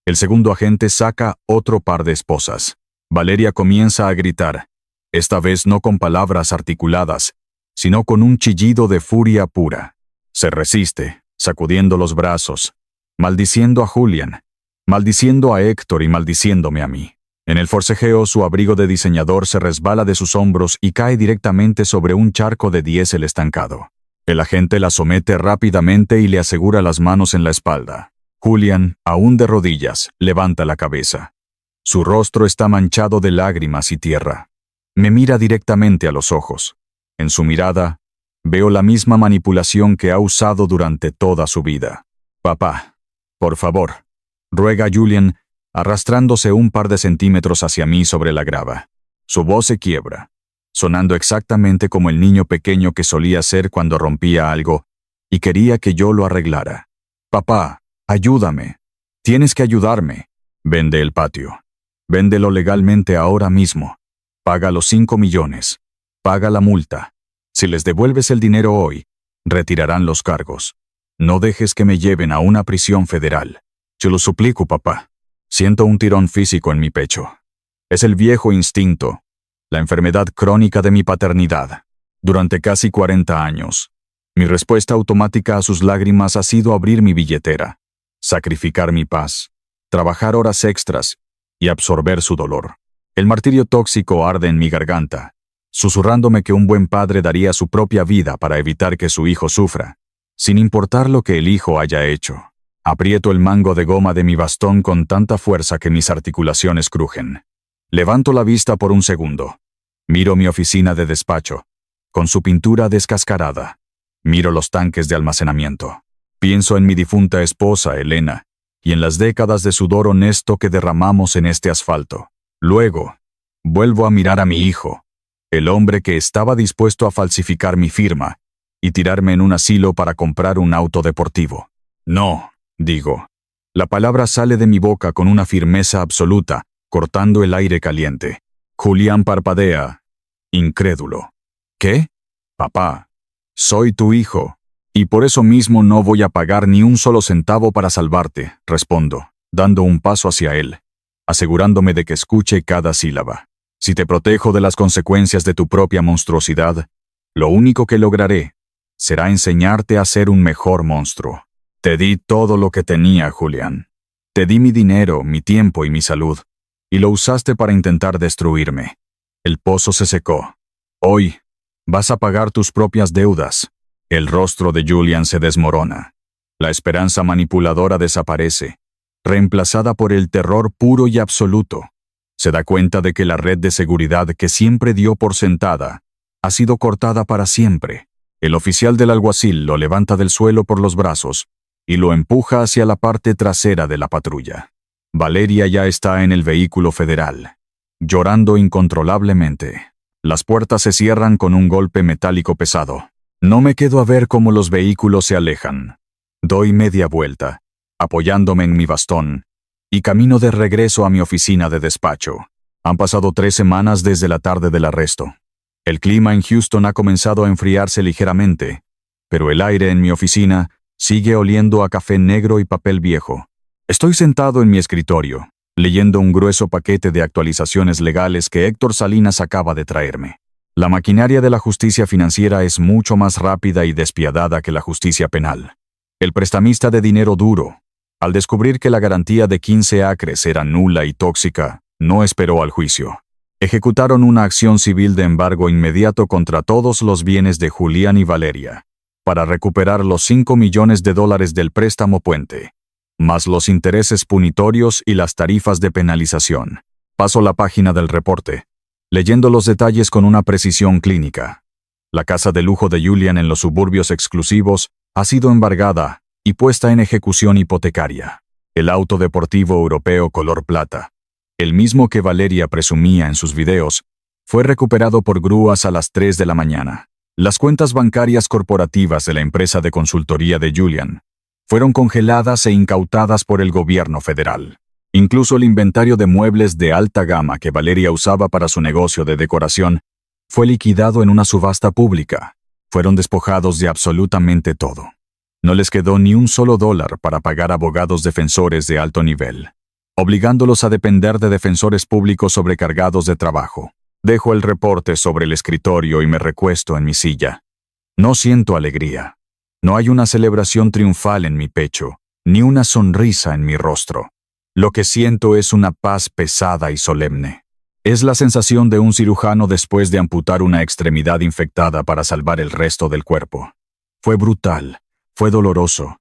El segundo agente saca otro par de esposas. Valeria comienza a gritar, esta vez no con palabras articuladas, sino con un chillido de furia pura. Se resiste, sacudiendo los brazos, maldiciendo a Julian, maldiciendo a Héctor y maldiciéndome a mí. En el forcejeo, su abrigo de diseñador se resbala de sus hombros y cae directamente sobre un charco de diésel estancado. El agente la somete rápidamente y le asegura las manos en la espalda. Julian, aún de rodillas, levanta la cabeza. Su rostro está manchado de lágrimas y tierra. Me mira directamente a los ojos. En su mirada, veo la misma manipulación que ha usado durante toda su vida. «Papá, por favor», ruega Julian, arrastrándose un par de centímetros hacia mí sobre la grava. Su voz se quiebra. sonando exactamente como el niño pequeño que solía ser cuando rompía algo y quería que yo lo arreglara. Papá, ayúdame. Tienes que ayudarme. Vende el patio. Véndelo legalmente ahora mismo. Paga los 5 millones. Paga la multa. Si les devuelves el dinero hoy, retirarán los cargos. No dejes que me lleven a una prisión federal. Te lo suplico, papá. Siento un tirón físico en mi pecho. Es el viejo instinto, la enfermedad crónica de mi paternidad. Durante casi 40 años, mi respuesta automática a sus lágrimas ha sido abrir mi billetera, sacrificar mi paz, trabajar horas extras y absorber su dolor. El martirio tóxico arde en mi garganta, susurrándome que un buen padre daría su propia vida para evitar que su hijo sufra, sin importar lo que el hijo haya hecho. Aprieto el mango de goma de mi bastón con tanta fuerza que mis articulaciones crujen. Levanto la vista por un segundo. Miro mi oficina de despacho, con su pintura descascarada. Miro los tanques de almacenamiento. Pienso en mi difunta esposa, Elena, y en las décadas de sudor honesto que derramamos en este asfalto. Luego, vuelvo a mirar a mi hijo, el hombre que estaba dispuesto a falsificar mi firma y tirarme en un asilo para comprar un auto deportivo. No, digo. La palabra sale de mi boca con una firmeza absoluta, cortando el aire caliente. Julián parpadea, incrédulo. ¿Qué? Papá, soy tu hijo, y por eso mismo no voy a pagar ni un solo centavo para salvarte, respondo, dando un paso hacia él, asegurándome de que escuche cada sílaba. Si te protejo de las consecuencias de tu propia monstruosidad, lo único que lograré será enseñarte a ser un mejor monstruo. Te di todo lo que tenía, Julián. Te di mi dinero, mi tiempo y mi salud, y lo usaste para intentar destruirme. El pozo se secó. Hoy, vas a pagar tus propias deudas. El rostro de Julián se desmorona. La esperanza manipuladora desaparece, reemplazada por el terror puro y absoluto. Se da cuenta de que la red de seguridad que siempre dio por sentada ha sido cortada para siempre. El oficial del alguacil lo levanta del suelo por los brazos y lo empuja hacia la parte trasera de la patrulla. Valeria ya está en el vehículo federal, llorando incontrolablemente. Las puertas se cierran con un golpe metálico pesado. No me quedo a ver cómo los vehículos se alejan. Doy media vuelta, apoyándome en mi bastón, y camino de regreso a mi oficina de despacho. Han pasado 3 semanas desde la tarde del arresto. El clima en Houston ha comenzado a enfriarse ligeramente, pero el aire en mi oficina sigue oliendo a café negro y papel viejo. Estoy sentado en mi escritorio, leyendo un grueso paquete de actualizaciones legales que Héctor Salinas acaba de traerme. La maquinaria de la justicia financiera es mucho más rápida y despiadada que la justicia penal. El prestamista de dinero duro, al descubrir que la garantía de 15 acres era nula y tóxica, no esperó al juicio. Ejecutaron una acción civil de embargo inmediato contra todos los bienes de Julián y Valeria, para recuperar los $5 millones del préstamo puente, más los intereses punitorios y las tarifas de penalización. Paso la página del reporte, leyendo los detalles con una precisión clínica. La casa de lujo de Julián en los suburbios exclusivos ha sido embargada y puesta en ejecución hipotecaria. El auto deportivo europeo color plata, el mismo que Valeria presumía en sus videos, fue recuperado por grúas a las 3 de la mañana. Las cuentas bancarias corporativas de la empresa de consultoría de Julián fueron congeladas e incautadas por el gobierno federal. Incluso el inventario de muebles de alta gama que Valeria usaba para su negocio de decoración fue liquidado en una subasta pública. Fueron despojados de absolutamente todo. No les quedó ni un solo dólar para pagar abogados defensores de alto nivel, obligándolos a depender de defensores públicos sobrecargados de trabajo. Dejo el reporte sobre el escritorio y me recuesto en mi silla. No siento alegría. No hay una celebración triunfal en mi pecho, ni una sonrisa en mi rostro. Lo que siento es una paz pesada y solemne. Es la sensación de un cirujano después de amputar una extremidad infectada para salvar el resto del cuerpo. Fue brutal, fue doloroso,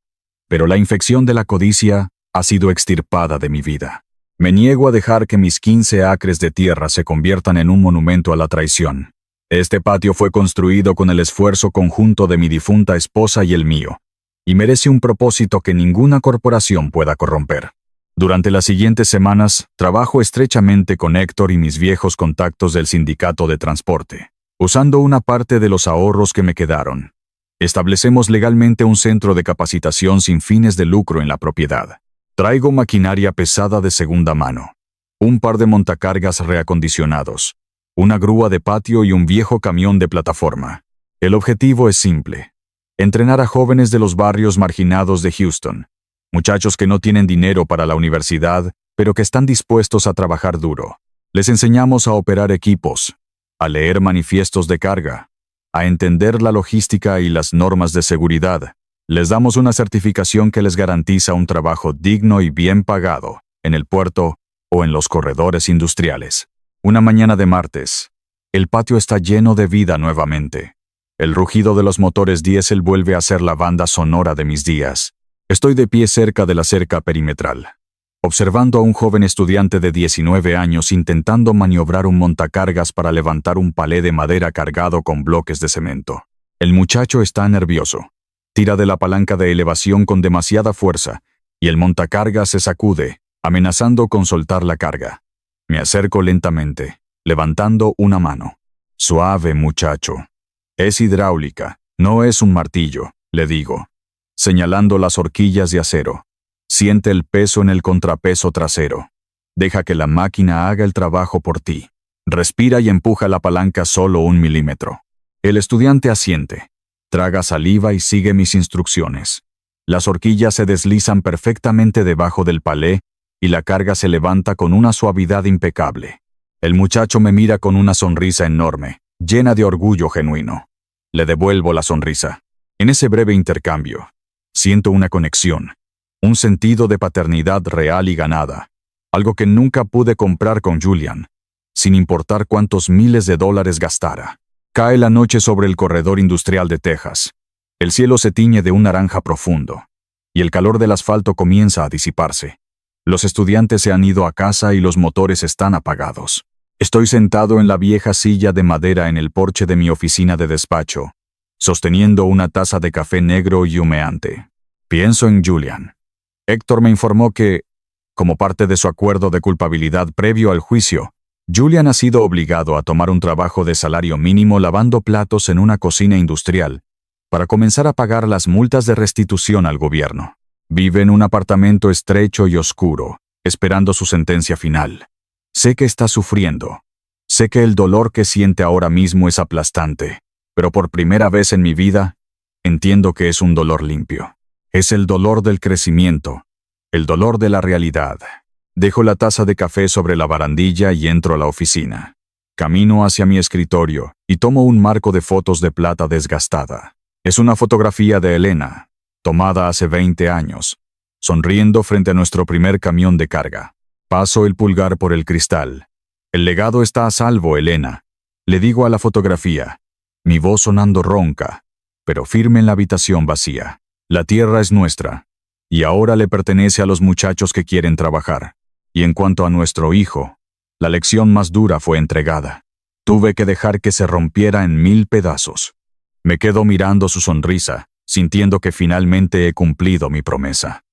pero la infección de la codicia ha sido extirpada de mi vida. Me niego a dejar que mis 15 acres de tierra se conviertan en un monumento a la traición. Este patio fue construido con el esfuerzo conjunto de mi difunta esposa y el mío, y merece un propósito que ninguna corporación pueda corromper. Durante las siguientes semanas, trabajo estrechamente con Héctor y mis viejos contactos del sindicato de transporte. Usando una parte de los ahorros que me quedaron, establecemos legalmente un centro de capacitación sin fines de lucro en la propiedad. Traigo maquinaria pesada de segunda mano, un par de montacargas reacondicionados, una grúa de patio y un viejo camión de plataforma. El objetivo es simple: entrenar a jóvenes de los barrios marginados de Houston, muchachos que no tienen dinero para la universidad, pero que están dispuestos a trabajar duro. Les enseñamos a operar equipos, a leer manifiestos de carga, a entender la logística y las normas de seguridad. Les damos una certificación que les garantiza un trabajo digno y bien pagado, en el puerto o en los corredores industriales. Una mañana de martes, el patio está lleno de vida nuevamente. El rugido de los motores diésel vuelve a ser la banda sonora de mis días. Estoy de pie cerca de la cerca perimetral, observando a un joven estudiante de 19 años intentando maniobrar un montacargas para levantar un palé de madera cargado con bloques de cemento. El muchacho está nervioso. Tira de la palanca de elevación con demasiada fuerza, y el montacargas se sacude, amenazando con soltar la carga. Me acerco lentamente, levantando una mano. Suave, muchacho. Es hidráulica, no es un martillo, le digo, señalando las horquillas de acero. Siente el peso en el contrapeso trasero. Deja que la máquina haga el trabajo por ti. Respira y empuja la palanca solo 1 milímetro. El estudiante asiente. Traga saliva y sigue mis instrucciones. Las horquillas se deslizan perfectamente debajo del palé y la carga se levanta con una suavidad impecable. El muchacho me mira con una sonrisa enorme, llena de orgullo genuino. Le devuelvo la sonrisa. En ese breve intercambio, siento una conexión, un sentido de paternidad real y ganada, algo que nunca pude comprar con Julian, sin importar cuántos miles de dólares gastara. Cae la noche sobre el corredor industrial de Texas. El cielo se tiñe de un naranja profundo, y el calor del asfalto comienza a disiparse. Los estudiantes se han ido a casa y los motores están apagados. Estoy sentado en la vieja silla de madera en el porche de mi oficina de despacho, sosteniendo una taza de café negro y humeante. Pienso en Julian. Héctor me informó que, como parte de su acuerdo de culpabilidad previo al juicio, Julian ha sido obligado a tomar un trabajo de salario mínimo lavando platos en una cocina industrial para comenzar a pagar las multas de restitución al gobierno. Vive en un apartamento estrecho y oscuro, esperando su sentencia final. Sé que está sufriendo. Sé que el dolor que siente ahora mismo es aplastante, pero por primera vez en mi vida, entiendo que es un dolor limpio. Es el dolor del crecimiento, el dolor de la realidad. Dejo la taza de café sobre la barandilla y entro a la oficina. Camino hacia mi escritorio y tomo un marco de fotos de plata desgastada. Es una fotografía de Elena, tomada hace 20 años, sonriendo frente a nuestro primer camión de carga. Paso el pulgar por el cristal. El legado está a salvo, Elena. Le digo a la fotografía, mi voz sonando ronca, pero firme en la habitación vacía. La tierra es nuestra, y ahora le pertenece a los muchachos que quieren trabajar. Y en cuanto a nuestro hijo, la lección más dura fue entregada. Tuve que dejar que se rompiera en 1000 pedazos. Me quedo mirando su sonrisa, sintiendo que finalmente he cumplido mi promesa.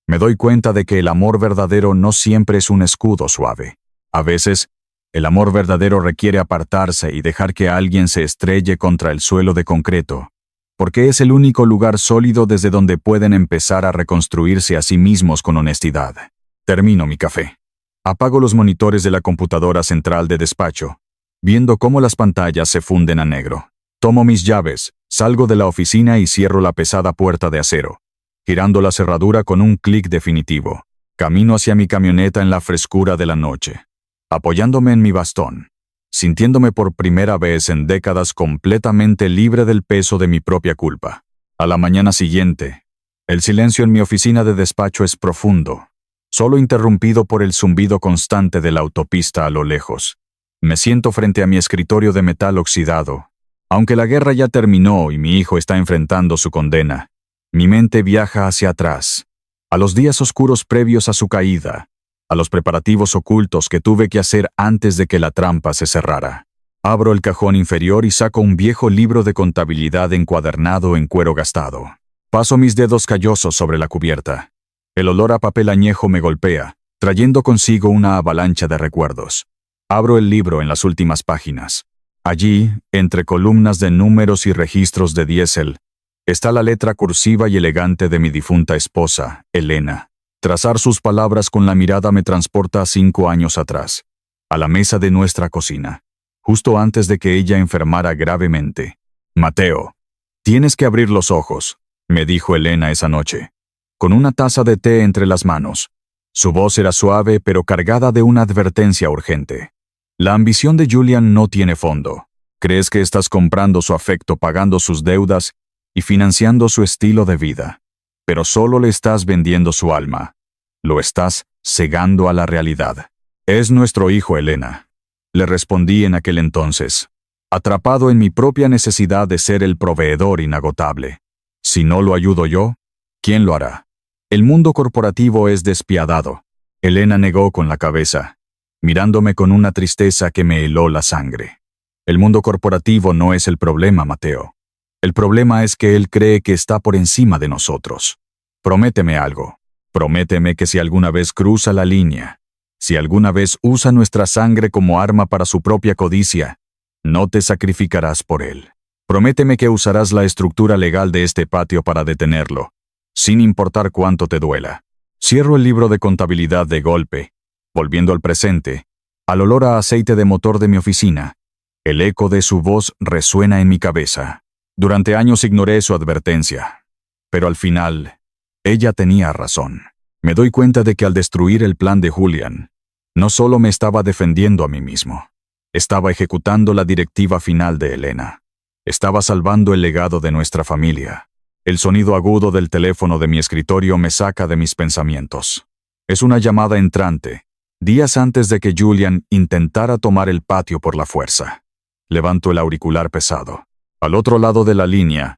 Me doy cuenta de que el amor verdadero no siempre es un escudo suave. A veces, el amor verdadero requiere apartarse y dejar que alguien se estrelle contra el suelo de concreto, porque es el único lugar sólido desde donde pueden empezar a reconstruirse a sí mismos con honestidad. Termino mi café. Apago los monitores de la computadora central de despacho, viendo cómo las pantallas se funden a negro. Tomo mis llaves, salgo de la oficina y cierro la pesada puerta de acero, girando la cerradura con un clic definitivo. Camino hacia mi camioneta en la frescura de la noche, apoyándome en mi bastón, sintiéndome por primera vez en décadas completamente libre del peso de mi propia culpa. A la mañana siguiente, el silencio en mi oficina de despacho es profundo, solo interrumpido por el zumbido constante de la autopista a lo lejos. Me siento frente a mi escritorio de metal oxidado. Aunque la guerra ya terminó y mi hijo está enfrentando su condena, mi mente viaja hacia atrás, a los días oscuros previos a su caída, a los preparativos ocultos que tuve que hacer antes de que la trampa se cerrara. Abro el cajón inferior y saco un viejo libro de contabilidad encuadernado en cuero gastado. Paso mis dedos callosos sobre la cubierta. El olor a papel añejo me golpea, trayendo consigo una avalancha de recuerdos. Abro el libro en las últimas páginas. Allí, entre columnas de números y registros de diésel, está la letra cursiva y elegante de mi difunta esposa, Elena. Trazar sus palabras con la mirada me transporta a 5 años atrás, a la mesa de nuestra cocina, justo antes de que ella enfermara gravemente. Mateo, tienes que abrir los ojos, me dijo Elena esa noche, con una taza de té entre las manos. Su voz era suave pero cargada de una advertencia urgente. La ambición de Julian no tiene fondo. Crees que estás comprando su afecto, pagando sus deudas y financiando su estilo de vida. Pero solo le estás vendiendo su alma. Lo estás cegando a la realidad. Es nuestro hijo, Elena. Le respondí en aquel entonces, atrapado en mi propia necesidad de ser el proveedor inagotable. Si no lo ayudo yo, ¿quién lo hará? El mundo corporativo es despiadado. Elena negó con la cabeza, mirándome con una tristeza que me heló la sangre. El mundo corporativo no es el problema, Mateo. El problema es que él cree que está por encima de nosotros. Prométeme algo. Prométeme que si alguna vez cruza la línea, si alguna vez usa nuestra sangre como arma para su propia codicia, no te sacrificarás por él. Prométeme que usarás la estructura legal de este patio para detenerlo, sin importar cuánto te duela. Cierro el libro de contabilidad de golpe, volviendo al presente, al olor a aceite de motor de mi oficina. El eco de su voz resuena en mi cabeza. Durante años ignoré su advertencia, pero al final, ella tenía razón. Me doy cuenta de que al destruir el plan de Julian, no solo me estaba defendiendo a mí mismo, estaba ejecutando la directiva final de Elena. Estaba salvando el legado de nuestra familia. El sonido agudo del teléfono de mi escritorio me saca de mis pensamientos. Es una llamada entrante, días antes de que Julian intentara tomar el patio por la fuerza. Levanto el auricular pesado. Al otro lado de la línea,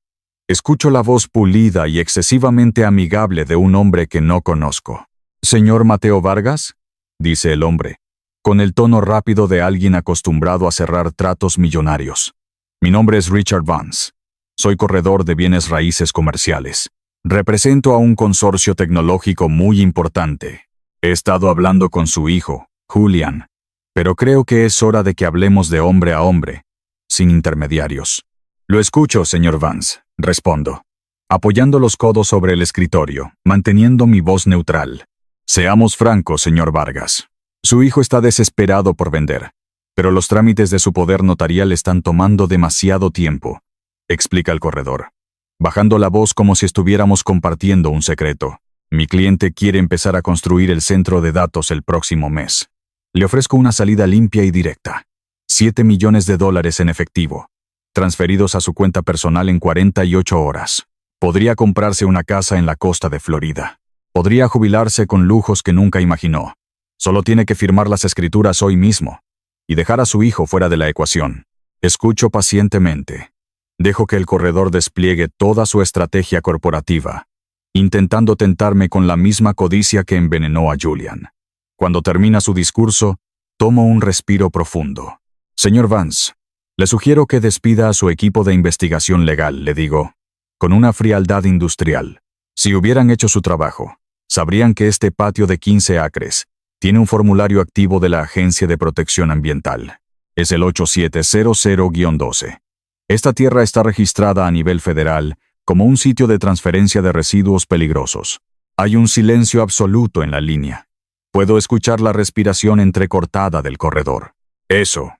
escucho la voz pulida y excesivamente amigable de un hombre que no conozco. «¿Señor Mateo Vargas?», dice el hombre, con el tono rápido de alguien acostumbrado a cerrar tratos millonarios. «Mi nombre es Richard Vance. Soy corredor de bienes raíces comerciales. Represento a un consorcio tecnológico muy importante. He estado hablando con su hijo, Julian, pero creo que es hora de que hablemos de hombre a hombre, sin intermediarios». «Lo escucho, señor Vance», respondo, apoyando los codos sobre el escritorio, manteniendo mi voz neutral. «Seamos francos, señor Vargas. Su hijo está desesperado por vender, pero los trámites de su poder notarial están tomando demasiado tiempo», explica el corredor, bajando la voz como si estuviéramos compartiendo un secreto. «Mi cliente quiere empezar a construir el centro de datos el próximo mes. Le ofrezco una salida limpia y directa. $7 millones en efectivo, transferidos a su cuenta personal en 48 horas. Podría comprarse una casa en la costa de Florida. Podría jubilarse con lujos que nunca imaginó. Solo tiene que firmar las escrituras hoy mismo y dejar a su hijo fuera de la ecuación». Escucho pacientemente. Dejo que el corredor despliegue toda su estrategia corporativa, intentando tentarme con la misma codicia que envenenó a Julian. Cuando termina su discurso, tomo un respiro profundo. «Señor Vance, le sugiero que despida a su equipo de investigación legal», le digo, con una frialdad industrial. «Si hubieran hecho su trabajo, sabrían que este patio de 15 acres tiene un formulario activo de la Agencia de Protección Ambiental. Es el 8700-12. Esta tierra está registrada a nivel federal como un sitio de transferencia de residuos peligrosos. Hay un silencio absoluto en la línea. Puedo escuchar la respiración entrecortada del corredor. Eso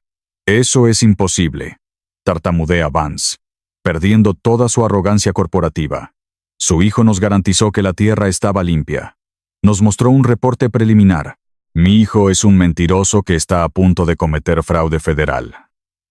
es imposible», tartamudea Vance, perdiendo toda su arrogancia corporativa. «Su hijo nos garantizó que la tierra estaba limpia. Nos mostró un reporte preliminar. Mi hijo es un mentiroso que está a punto de cometer fraude federal»,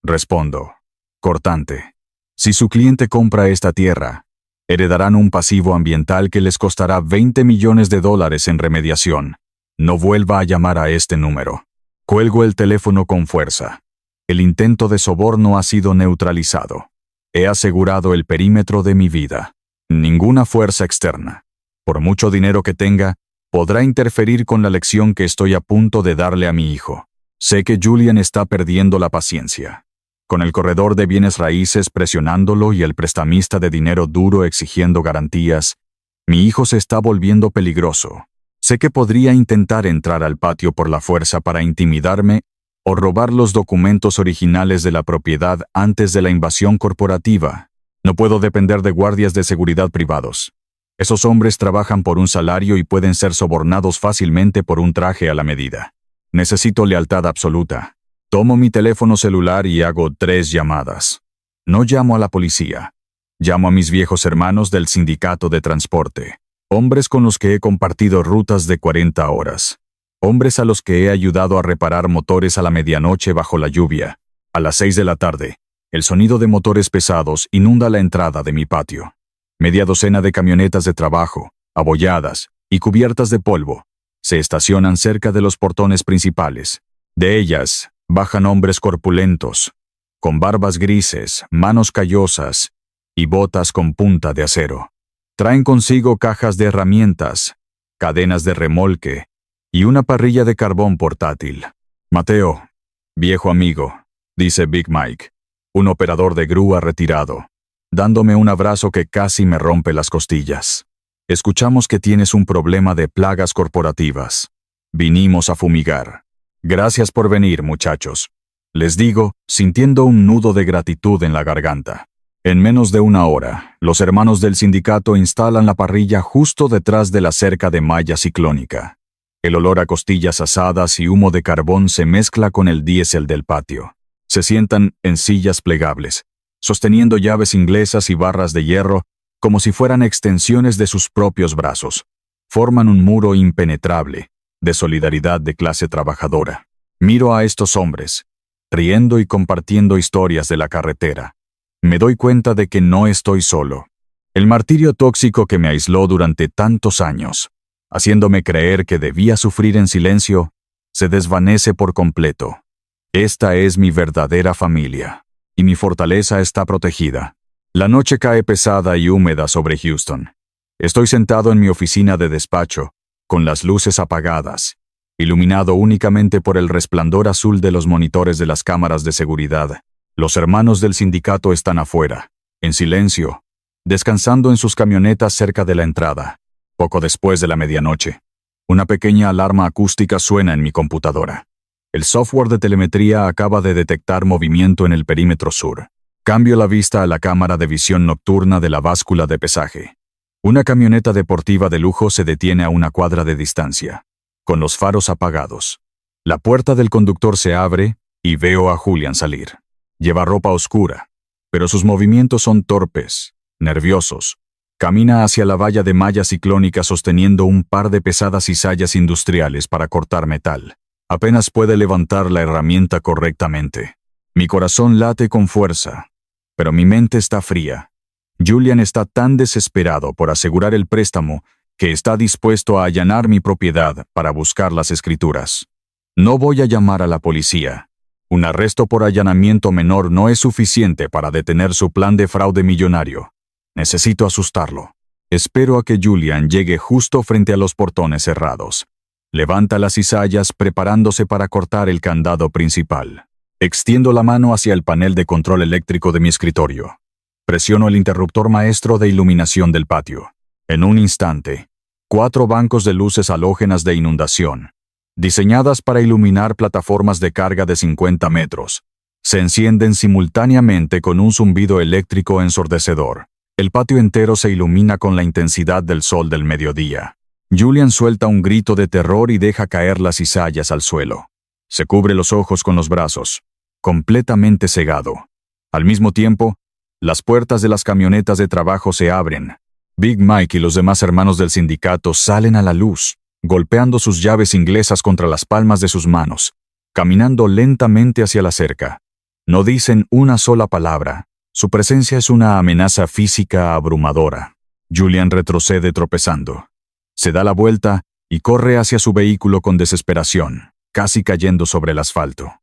respondo, cortante. «Si su cliente compra esta tierra, heredarán un pasivo ambiental que les costará $20 millones en remediación. No vuelva a llamar a este número». Cuelgo el teléfono con fuerza. El intento de soborno ha sido neutralizado. He asegurado el perímetro de mi vida. Ninguna fuerza externa, por mucho dinero que tenga, podrá interferir con la lección que estoy a punto de darle a mi hijo. Sé que Julian está perdiendo la paciencia. Con el corredor de bienes raíces presionándolo y el prestamista de dinero duro exigiendo garantías, mi hijo se está volviendo peligroso. Sé que podría intentar entrar al patio por la fuerza para intimidarme o robar los documentos originales de la propiedad antes de la invasión corporativa. No puedo depender de guardias de seguridad privados. Esos hombres trabajan por un salario y pueden ser sobornados fácilmente por un traje a la medida. Necesito lealtad absoluta. Tomo mi teléfono celular y hago 3 llamadas. No llamo a la policía. Llamo a mis viejos hermanos del sindicato de transporte. Hombres con los que he compartido rutas de 40 horas. Hombres a los que he ayudado a reparar motores a la medianoche bajo la lluvia. A las 6 de la tarde, el sonido de motores pesados inunda la entrada de mi patio. Media docena de camionetas de trabajo, abolladas y cubiertas de polvo, se estacionan cerca de los portones principales. De ellas, bajan hombres corpulentos, con barbas grises, manos callosas y botas con punta de acero. Traen consigo cajas de herramientas, cadenas de remolque y una parrilla de carbón portátil. Mateo, viejo amigo, dice Big Mike, un operador de grúa retirado, dándome un abrazo que casi me rompe las costillas. Escuchamos que tienes un problema de plagas corporativas. Vinimos a fumigar. Gracias por venir, muchachos. Les digo, sintiendo un nudo de gratitud en la garganta. En menos de una hora, los hermanos del sindicato instalan la parrilla justo detrás de la cerca de malla ciclónica. El olor a costillas asadas y humo de carbón se mezcla con el diésel del patio. Se sientan en sillas plegables, sosteniendo llaves inglesas y barras de hierro como si fueran extensiones de sus propios brazos. Forman un muro impenetrable, de solidaridad de clase trabajadora. Miro a estos hombres, riendo y compartiendo historias de la carretera. Me doy cuenta de que no estoy solo. El martirio tóxico que me aisló durante tantos años, haciéndome creer que debía sufrir en silencio, se desvanece por completo. Esta es mi verdadera familia, y mi fortaleza está protegida. La noche cae pesada y húmeda sobre Houston. Estoy sentado en mi oficina de despacho, con las luces apagadas, iluminado únicamente por el resplandor azul de los monitores de las cámaras de seguridad. Los hermanos del sindicato están afuera, en silencio, descansando en sus camionetas cerca de la entrada. Poco después de la medianoche, una pequeña alarma acústica suena en mi computadora. El software de telemetría acaba de detectar movimiento en el perímetro sur. Cambio la vista a la cámara de visión nocturna de la báscula de pesaje. Una camioneta deportiva de lujo se detiene a una cuadra de distancia, con los faros apagados. La puerta del conductor se abre y veo a Julian salir. Lleva ropa oscura, pero sus movimientos son torpes, nerviosos. Camina hacia la valla de malla ciclónica sosteniendo un par de pesadas cizallas industriales para cortar metal. Apenas puede levantar la herramienta correctamente. Mi corazón late con fuerza, pero mi mente está fría. Julian está tan desesperado por asegurar el préstamo que está dispuesto a allanar mi propiedad para buscar las escrituras. No voy a llamar a la policía. Un arresto por allanamiento menor no es suficiente para detener su plan de fraude millonario. Necesito asustarlo. Espero a que Julian llegue justo frente a los portones cerrados. Levanta las cizallas preparándose para cortar el candado principal. Extiendo la mano hacia el panel de control eléctrico de mi escritorio. Presiono el interruptor maestro de iluminación del patio. En un instante, 4 bancos de luces halógenas de inundación, diseñadas para iluminar plataformas de carga de 50 metros, se encienden simultáneamente con un zumbido eléctrico ensordecedor. El patio entero se ilumina con la intensidad del sol del mediodía. Julian suelta un grito de terror y deja caer las cizallas al suelo. Se cubre los ojos con los brazos, completamente cegado. Al mismo tiempo, las puertas de las camionetas de trabajo se abren. Big Mike y los demás hermanos del sindicato salen a la luz, golpeando sus llaves inglesas contra las palmas de sus manos, caminando lentamente hacia la cerca. No dicen una sola palabra. Su presencia es una amenaza física abrumadora. Julian retrocede tropezando. Se da la vuelta y corre hacia su vehículo con desesperación, casi cayendo sobre el asfalto.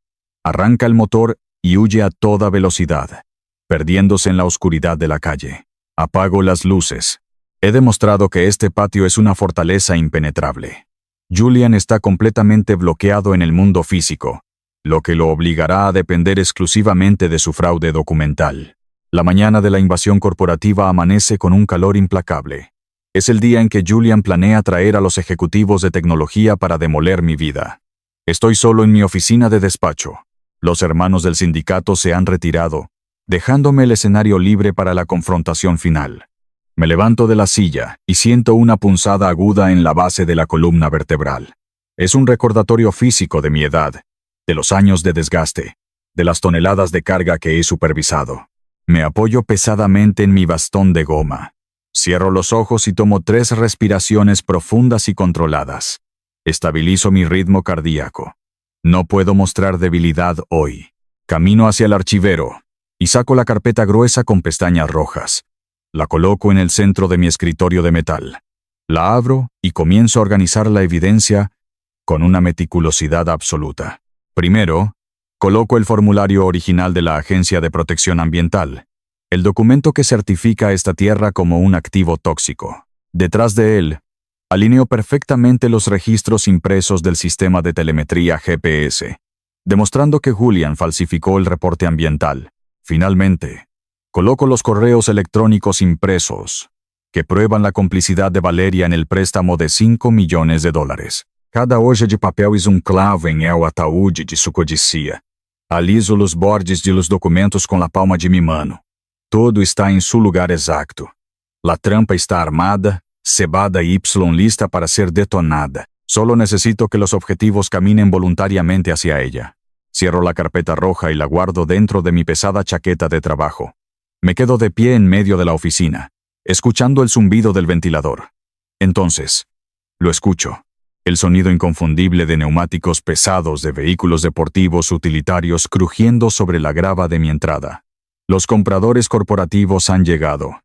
Arranca el motor y huye a toda velocidad, perdiéndose en la oscuridad de la calle. Apago las luces. He demostrado que este patio es una fortaleza impenetrable. Julian está completamente bloqueado en el mundo físico, lo que lo obligará a depender exclusivamente de su fraude documental. La mañana de la invasión corporativa amanece con un calor implacable. Es el día en que Julian planea traer a los ejecutivos de tecnología para demoler mi vida. Estoy solo en mi oficina de despacho. Los hermanos del sindicato se han retirado, dejándome el escenario libre para la confrontación final. Me levanto de la silla y siento una punzada aguda en la base de la columna vertebral. Es un recordatorio físico de mi edad, de los años de desgaste, de las toneladas de carga que he supervisado. Me apoyo pesadamente en mi bastón de goma. Cierro los ojos y tomo 3 respiraciones profundas y controladas. Estabilizo mi ritmo cardíaco. No puedo mostrar debilidad hoy. Camino hacia el archivero y saco la carpeta gruesa con pestañas rojas. La coloco en el centro de mi escritorio de metal. La abro y comienzo a organizar la evidencia con una meticulosidad absoluta. Primero, coloco el formulario original de la Agencia de Protección Ambiental, el documento que certifica esta tierra como un activo tóxico. Detrás de él, alineo perfectamente los registros impresos del sistema de telemetría GPS, demostrando que Julian falsificó el reporte ambiental. Finalmente, coloco los correos electrónicos impresos, que prueban la complicidad de Valeria en el préstamo de $5 millones. Cada hoja de papel es un clavo en el ataúde de su codicia. Aliso los bordes de los documentos con la palma de mi mano. Todo está en su lugar exacto. La trampa está armada, cebada y lista para ser detonada. Solo necesito que los objetivos caminen voluntariamente hacia ella. Cierro la carpeta roja y la guardo dentro de mi pesada chaqueta de trabajo. Me quedo de pie en medio de la oficina, escuchando el zumbido del ventilador. Entonces, lo escucho. El sonido inconfundible de neumáticos pesados de vehículos deportivos utilitarios crujiendo sobre la grava de mi entrada. Los compradores corporativos han llegado.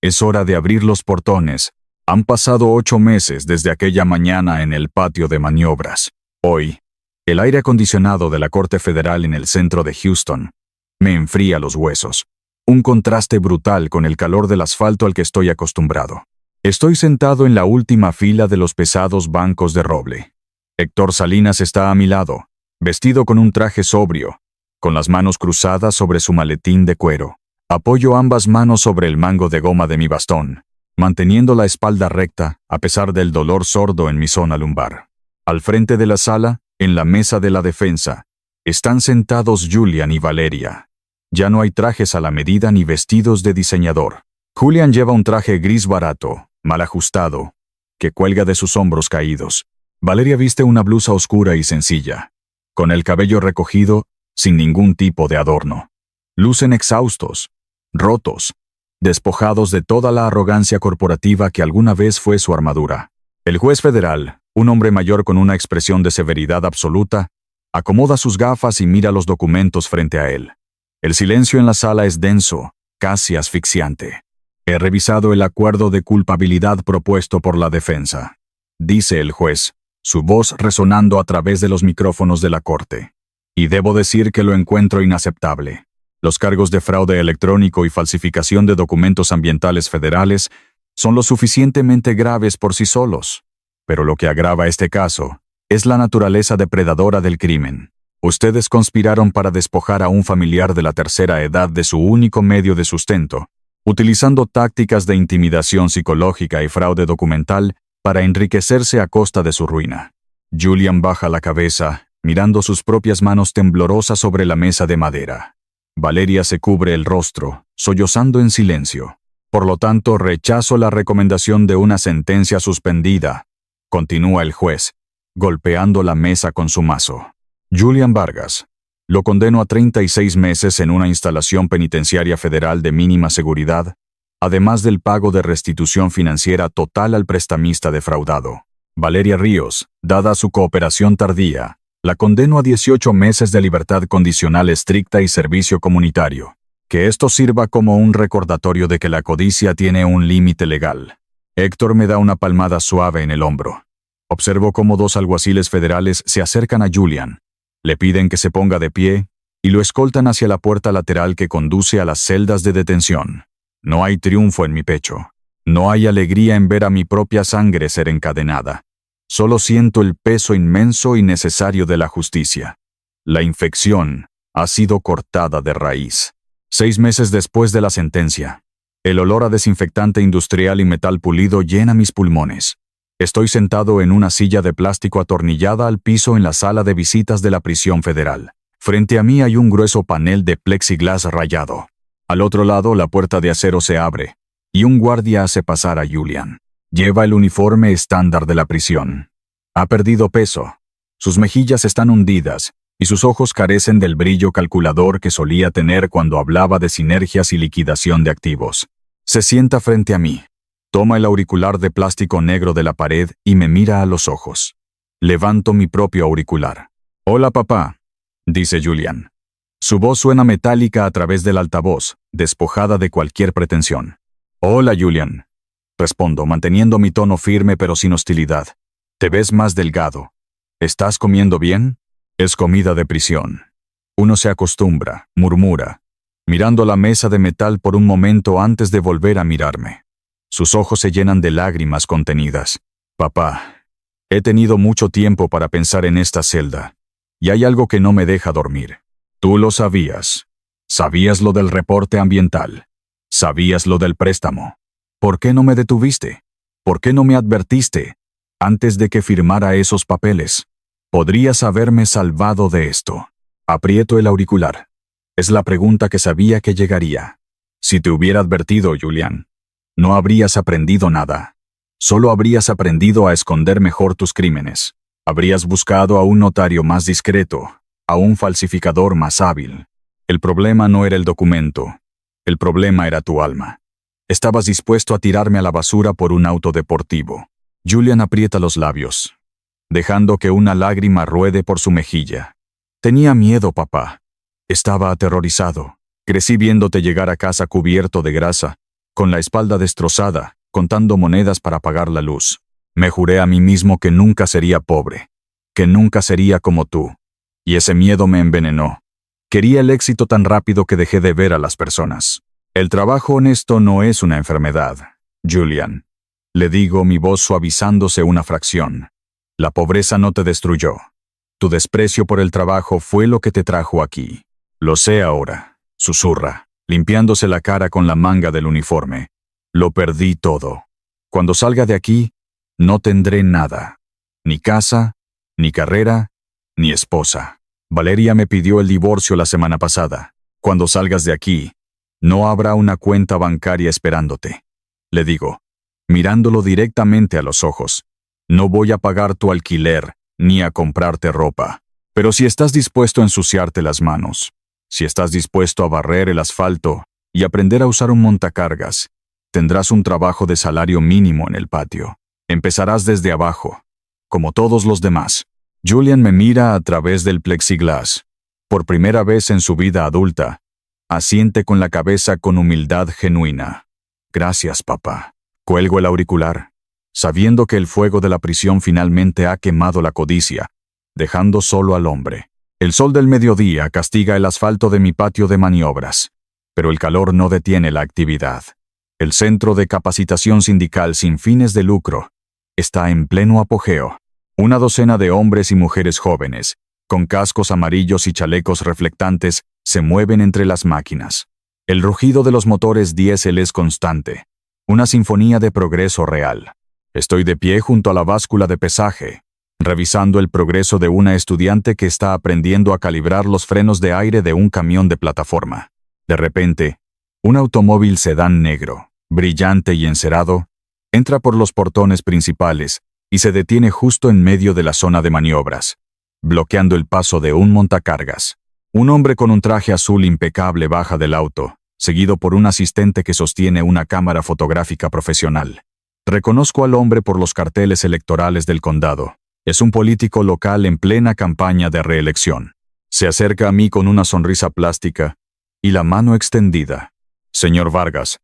Es hora de abrir los portones. Han pasado 8 meses desde aquella mañana en el patio de maniobras. Hoy, el aire acondicionado de la Corte Federal en el centro de Houston me enfría los huesos. Un contraste brutal con el calor del asfalto al que estoy acostumbrado. Estoy sentado en la última fila de los pesados bancos de roble. Héctor Salinas está a mi lado, vestido con un traje sobrio, con las manos cruzadas sobre su maletín de cuero. Apoyo ambas manos sobre el mango de goma de mi bastón, manteniendo la espalda recta a pesar del dolor sordo en mi zona lumbar. Al frente de la sala, en la mesa de la defensa, están sentados Julian y Valeria. Ya no hay trajes a la medida ni vestidos de diseñador. Julian lleva un traje gris barato, mal ajustado, que cuelga de sus hombros caídos. Valeria viste una blusa oscura y sencilla, con el cabello recogido, sin ningún tipo de adorno. Lucen exhaustos, rotos, despojados de toda la arrogancia corporativa que alguna vez fue su armadura. El juez federal, un hombre mayor con una expresión de severidad absoluta, acomoda sus gafas y mira los documentos frente a él. El silencio en la sala es denso, casi asfixiante. He revisado el acuerdo de culpabilidad propuesto por la defensa, dice el juez, su voz resonando a través de los micrófonos de la corte. Y debo decir que lo encuentro inaceptable. Los cargos de fraude electrónico y falsificación de documentos ambientales federales son lo suficientemente graves por sí solos. Pero lo que agrava este caso es la naturaleza depredadora del crimen. Ustedes conspiraron para despojar a un familiar de la tercera edad de su único medio de sustento, utilizando tácticas de intimidación psicológica y fraude documental para enriquecerse a costa de su ruina. Julian baja la cabeza, mirando sus propias manos temblorosas sobre la mesa de madera. Valeria se cubre el rostro, sollozando en silencio. Por lo tanto, rechazo la recomendación de una sentencia suspendida, continúa el juez, golpeando la mesa con su mazo. Julian Vargas. Lo condeno a 36 meses en una instalación penitenciaria federal de mínima seguridad, además del pago de restitución financiera total al prestamista defraudado. Valeria Ríos, dada su cooperación tardía, la condeno a 18 meses de libertad condicional estricta y servicio comunitario. Que esto sirva como un recordatorio de que la codicia tiene un límite legal. Héctor me da una palmada suave en el hombro. Observo cómo 2 alguaciles federales se acercan a Julian. Le piden que se ponga de pie y lo escoltan hacia la puerta lateral que conduce a las celdas de detención. No hay triunfo en mi pecho. No hay alegría en ver a mi propia sangre ser encadenada. Solo siento el peso inmenso y necesario de la justicia. La infección ha sido cortada de raíz. 6 meses después de la sentencia, el olor a desinfectante industrial y metal pulido llena mis pulmones. Estoy sentado en una silla de plástico atornillada al piso en la sala de visitas de la prisión federal. Frente a mí hay un grueso panel de plexiglas rayado. Al otro lado, la puerta de acero se abre, y un guardia hace pasar a Julian. Lleva el uniforme estándar de la prisión. Ha perdido peso. Sus mejillas están hundidas, y sus ojos carecen del brillo calculador que solía tener cuando hablaba de sinergias y liquidación de activos. Se sienta frente a mí. Toma el auricular de plástico negro de la pared y me mira a los ojos. Levanto mi propio auricular. «Hola, papá», dice Julian. Su voz suena metálica a través del altavoz, despojada de cualquier pretensión. «Hola, Julian», respondo, manteniendo mi tono firme pero sin hostilidad. «Te ves más delgado. ¿Estás comiendo bien?» Es comida de prisión. Uno se acostumbra, murmura, mirando la mesa de metal por un momento antes de volver a mirarme. Sus ojos se llenan de lágrimas contenidas. «Papá, he tenido mucho tiempo para pensar en esta celda, y hay algo que no me deja dormir. Tú lo sabías. Sabías lo del reporte ambiental. Sabías lo del préstamo. ¿Por qué no me detuviste? ¿Por qué no me advertiste antes de que firmara esos papeles? Podrías haberme salvado de esto». Aprieto el auricular. Es la pregunta que sabía que llegaría. Si te hubiera advertido, Julian, no habrías aprendido nada. Solo habrías aprendido a esconder mejor tus crímenes. Habrías buscado a un notario más discreto, a un falsificador más hábil. El problema no era el documento. El problema era tu alma. Estabas dispuesto a tirarme a la basura por un auto deportivo. Julian aprieta los labios, dejando que una lágrima ruede por su mejilla. Tenía miedo, papá. Estaba aterrorizado. Crecí viéndote llegar a casa cubierto de grasa, con la espalda destrozada, contando monedas para pagar la luz. Me juré a mí mismo que nunca sería pobre, que nunca sería como tú. Y ese miedo me envenenó. Quería el éxito tan rápido que dejé de ver a las personas. El trabajo honesto no es una enfermedad, Julian. Le digo, mi voz suavizándose una fracción. La pobreza no te destruyó. Tu desprecio por el trabajo fue lo que te trajo aquí. Lo sé ahora, susurra, limpiándose la cara con la manga del uniforme. Lo perdí todo. Cuando salga de aquí, no tendré nada. Ni casa, ni carrera, ni esposa. Valeria me pidió el divorcio la semana pasada. Cuando salgas de aquí, no habrá una cuenta bancaria esperándote. Le digo, mirándolo directamente a los ojos. No voy a pagar tu alquiler, ni a comprarte ropa. Pero si estás dispuesto a ensuciarte las manos, si estás dispuesto a barrer el asfalto y aprender a usar un montacargas, tendrás un trabajo de salario mínimo en el patio. Empezarás desde abajo, como todos los demás. Julian me mira a través del plexiglas. Por primera vez en su vida adulta, asiente con la cabeza con humildad genuina. Gracias, papá. Cuelgo el auricular, sabiendo que el fuego de la prisión finalmente ha quemado la codicia, dejando solo al hombre. El sol del mediodía castiga el asfalto de mi patio de maniobras, pero el calor no detiene la actividad. El Centro de Capacitación Sindical sin fines de lucro está en pleno apogeo. Una docena de hombres y mujeres jóvenes, con cascos amarillos y chalecos reflectantes, se mueven entre las máquinas. El rugido de los motores diésel es constante, una sinfonía de progreso real. Estoy de pie junto a la báscula de pesaje, revisando el progreso de una estudiante que está aprendiendo a calibrar los frenos de aire de un camión de plataforma. De repente, un automóvil sedán negro, brillante y encerado, entra por los portones principales y se detiene justo en medio de la zona de maniobras, bloqueando el paso de un montacargas. Un hombre con un traje azul impecable baja del auto, seguido por un asistente que sostiene una cámara fotográfica profesional. Reconozco al hombre por los carteles electorales del condado. Es un político local en plena campaña de reelección. Se acerca a mí con una sonrisa plástica y la mano extendida. «Señor Vargas,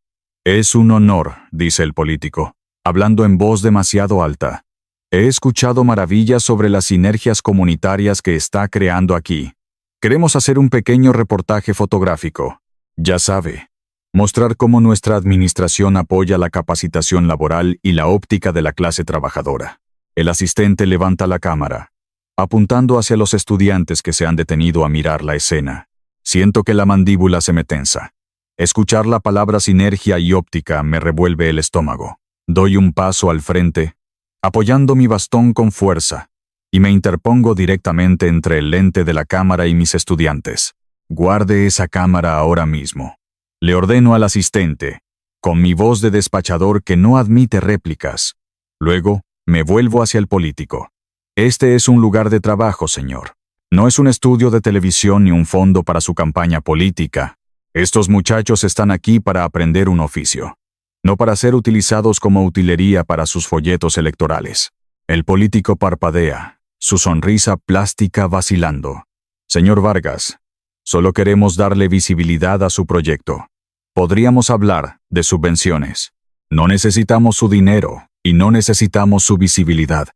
es un honor», dice el político, hablando en voz demasiado alta. «He escuchado maravillas sobre las sinergias comunitarias que está creando aquí. Queremos hacer un pequeño reportaje fotográfico. Ya sabe, mostrar cómo nuestra administración apoya la capacitación laboral y la óptica de la clase trabajadora». El asistente levanta la cámara, apuntando hacia los estudiantes que se han detenido a mirar la escena. Siento que la mandíbula se me tensa. Escuchar la palabra sinergia y óptica me revuelve el estómago. Doy un paso al frente, apoyando mi bastón con fuerza, y me interpongo directamente entre el lente de la cámara y mis estudiantes. Guarde esa cámara ahora mismo. Le ordeno al asistente, con mi voz de despachador que no admite réplicas. Luego, me vuelvo hacia el político. Este es un lugar de trabajo, señor. No es un estudio de televisión ni un fondo para su campaña política. Estos muchachos están aquí para aprender un oficio, no para ser utilizados como utilería para sus folletos electorales. El político parpadea, su sonrisa plástica vacilando. Señor Vargas, solo queremos darle visibilidad a su proyecto. Podríamos hablar de subvenciones. No necesitamos su dinero y no necesitamos su visibilidad.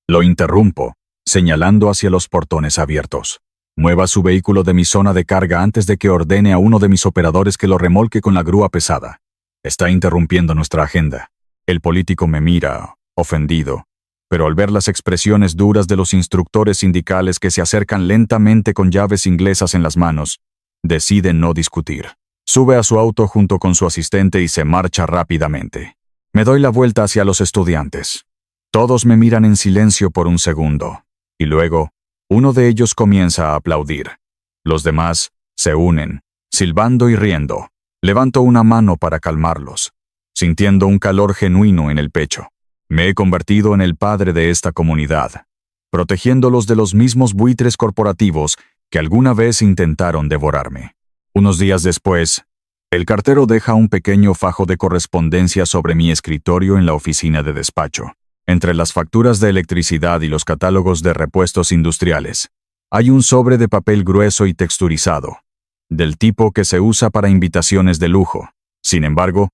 Lo interrumpo, señalando hacia los portones abiertos. Mueva su vehículo de mi zona de carga antes de que ordene a uno de mis operadores que lo remolque con la grúa pesada. Está interrumpiendo nuestra agenda. El político me mira, ofendido, pero al ver las expresiones duras de los instructores sindicales que se acercan lentamente con llaves inglesas en las manos, decide no discutir. Sube a su auto junto con su asistente y se marcha rápidamente. Me doy la vuelta hacia los estudiantes. Todos me miran en silencio por un segundo, y luego, uno de ellos comienza a aplaudir. Los demás se unen, silbando y riendo. Levanto una mano para calmarlos, sintiendo un calor genuino en el pecho. Me he convertido en el padre de esta comunidad, protegiéndolos de los mismos buitres corporativos que alguna vez intentaron devorarme. Unos días después, el cartero deja un pequeño fajo de correspondencia sobre mi escritorio en la oficina de despacho. Entre las facturas de electricidad y los catálogos de repuestos industriales, hay un sobre de papel grueso y texturizado, del tipo que se usa para invitaciones de lujo. Sin embargo,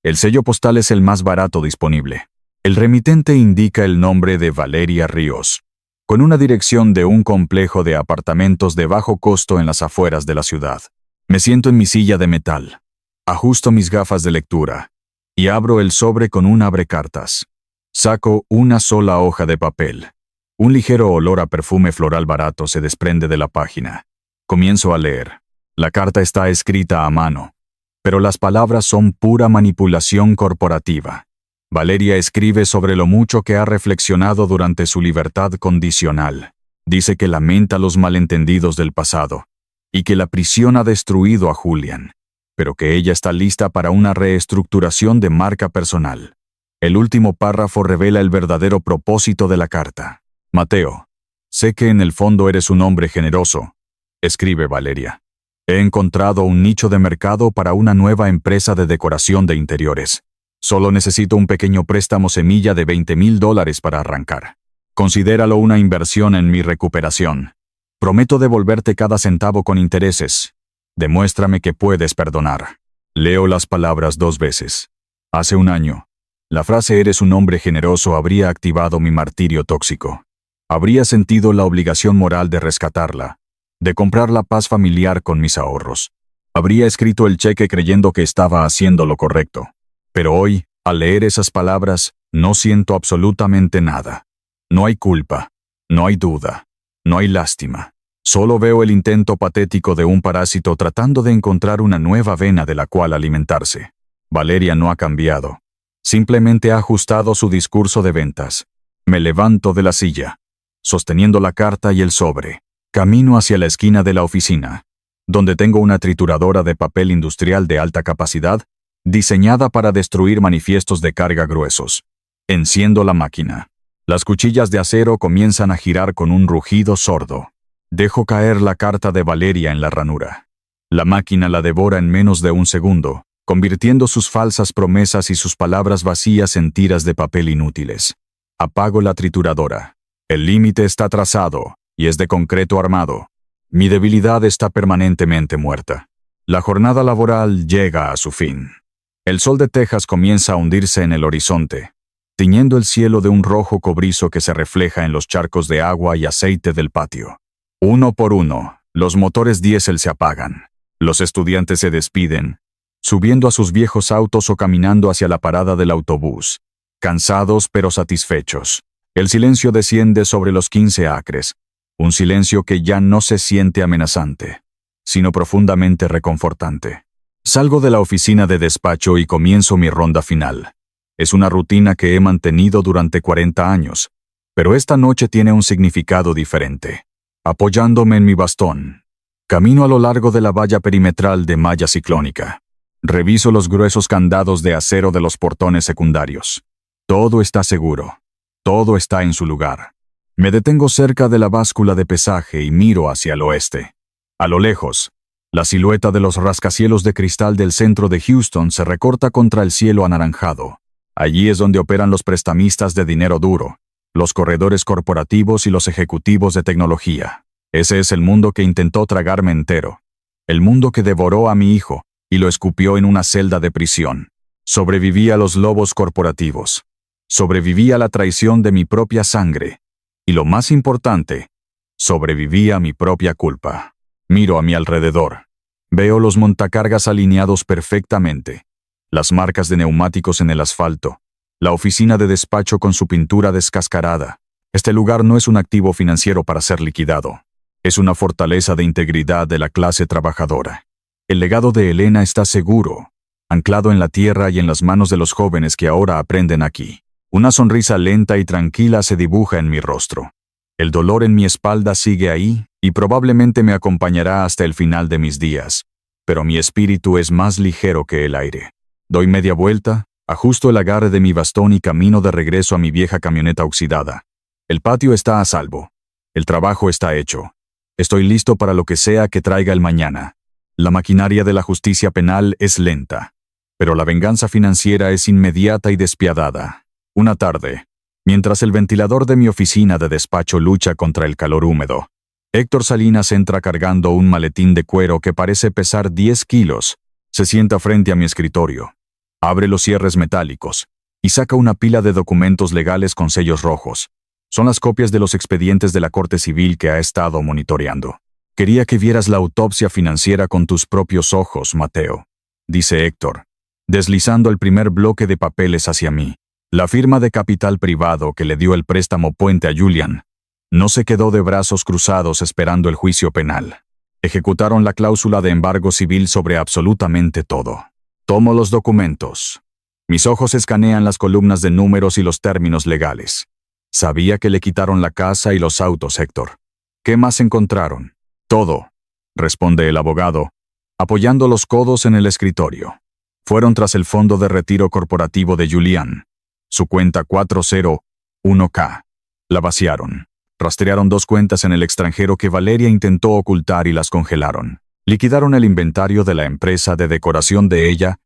el sello postal es el más barato disponible. El remitente indica el nombre de Valeria Ríos, con una dirección de un complejo de apartamentos de bajo costo en las afueras de la ciudad. Me siento en mi silla de metal, ajusto mis gafas de lectura y abro el sobre con un abrecartas. Saco una sola hoja de papel. Un ligero olor a perfume floral barato se desprende de la página. Comienzo a leer. La carta está escrita a mano, pero las palabras son pura manipulación corporativa. Valeria escribe sobre lo mucho que ha reflexionado durante su libertad condicional. Dice que lamenta los malentendidos del pasado y que la prisión ha destruido a Julian, pero que ella está lista para una reestructuración de marca personal. El último párrafo revela el verdadero propósito de la carta. Mateo, sé que en el fondo eres un hombre generoso, escribe Valeria. He encontrado un nicho de mercado para una nueva empresa de decoración de interiores. Solo necesito un pequeño préstamo semilla de $20,000 para arrancar. Considéralo una inversión en mi recuperación. Prometo devolverte cada centavo con intereses. Demuéstrame que puedes perdonar. Leo las palabras 2 veces. Hace un año, la frase «eres un hombre generoso» habría activado mi martirio tóxico. Habría sentido la obligación moral de rescatarla, de comprar la paz familiar con mis ahorros. Habría escrito el cheque creyendo que estaba haciendo lo correcto. Pero hoy, al leer esas palabras, no siento absolutamente nada. No hay culpa, no hay duda, no hay lástima. Solo veo el intento patético de un parásito tratando de encontrar una nueva vena de la cual alimentarse. Valeria no ha cambiado. Simplemente ha ajustado su discurso de ventas. Me levanto de la silla, sosteniendo la carta y el sobre. Camino hacia la esquina de la oficina, donde tengo una trituradora de papel industrial de alta capacidad, diseñada para destruir manifiestos de carga gruesos. Enciendo la máquina. Las cuchillas de acero comienzan a girar con un rugido sordo. Dejo caer la carta de Valeria en la ranura. La máquina la devora en menos de un segundo, convirtiendo sus falsas promesas y sus palabras vacías en tiras de papel inútiles. Apago la trituradora. El límite está trazado, y es de concreto armado. Mi debilidad está permanentemente muerta. La jornada laboral llega a su fin. El sol de Texas comienza a hundirse en el horizonte, tiñendo el cielo de un rojo cobrizo que se refleja en los charcos de agua y aceite del patio. Uno por uno, los motores diésel se apagan. Los estudiantes se despiden, subiendo a sus viejos autos o caminando hacia la parada del autobús, cansados pero satisfechos. El silencio desciende sobre los 15 acres, un silencio que ya no se siente amenazante, sino profundamente reconfortante. Salgo de la oficina de despacho y comienzo mi ronda final. Es una rutina que he mantenido durante 40 años, pero esta noche tiene un significado diferente. Apoyándome en mi bastón, camino a lo largo de la valla perimetral de malla ciclónica. Reviso los gruesos candados de acero de los portones secundarios. Todo está seguro. Todo está en su lugar. Me detengo cerca de la báscula de pesaje y miro hacia el oeste. A lo lejos, la silueta de los rascacielos de cristal del centro de Houston se recorta contra el cielo anaranjado. Allí es donde operan los prestamistas de dinero duro, los corredores corporativos y los ejecutivos de tecnología. Ese es el mundo que intentó tragarme entero. El mundo que devoró a mi hijo y lo escupió en una celda de prisión. Sobreviví a los lobos corporativos. Sobreviví a la traición de mi propia sangre. Y lo más importante, sobreviví a mi propia culpa. Miro a mi alrededor. Veo los montacargas alineados perfectamente, las marcas de neumáticos en el asfalto, la oficina de despacho con su pintura descascarada. Este lugar no es un activo financiero para ser liquidado. Es una fortaleza de integridad de la clase trabajadora. El legado de Elena está seguro, anclado en la tierra y en las manos de los jóvenes que ahora aprenden aquí. Una sonrisa lenta y tranquila se dibuja en mi rostro. El dolor en mi espalda sigue ahí y probablemente me acompañará hasta el final de mis días, pero mi espíritu es más ligero que el aire. Doy media vuelta, ajusto el agarre de mi bastón y camino de regreso a mi vieja camioneta oxidada. El patio está a salvo. El trabajo está hecho. Estoy listo para lo que sea que traiga el mañana. La maquinaria de la justicia penal es lenta, pero la venganza financiera es inmediata y despiadada. Una tarde, mientras el ventilador de mi oficina de despacho lucha contra el calor húmedo, Héctor Salinas entra cargando un maletín de cuero que parece pesar 10 kilos. Se sienta frente a mi escritorio, abre los cierres metálicos y saca una pila de documentos legales con sellos rojos. Son las copias de los expedientes de la Corte Civil que ha estado monitoreando. Quería que vieras la autopsia financiera con tus propios ojos, Mateo, dice Héctor, deslizando el primer bloque de papeles hacia mí. La firma de capital privado que le dio el préstamo puente a Julian no se quedó de brazos cruzados esperando el juicio penal. Ejecutaron la cláusula de embargo civil sobre absolutamente todo. Tomo los documentos. Mis ojos escanean las columnas de números y los términos legales. Sabía que le quitaron la casa y los autos, Héctor. ¿Qué más encontraron? Todo, responde el abogado, apoyando los codos en el escritorio. Fueron tras el fondo de retiro corporativo de Julian, su cuenta 401K. La vaciaron. Rastrearon 2 cuentas en el extranjero que Valeria intentó ocultar y las congelaron. Liquidaron el inventario de la empresa de decoración de ella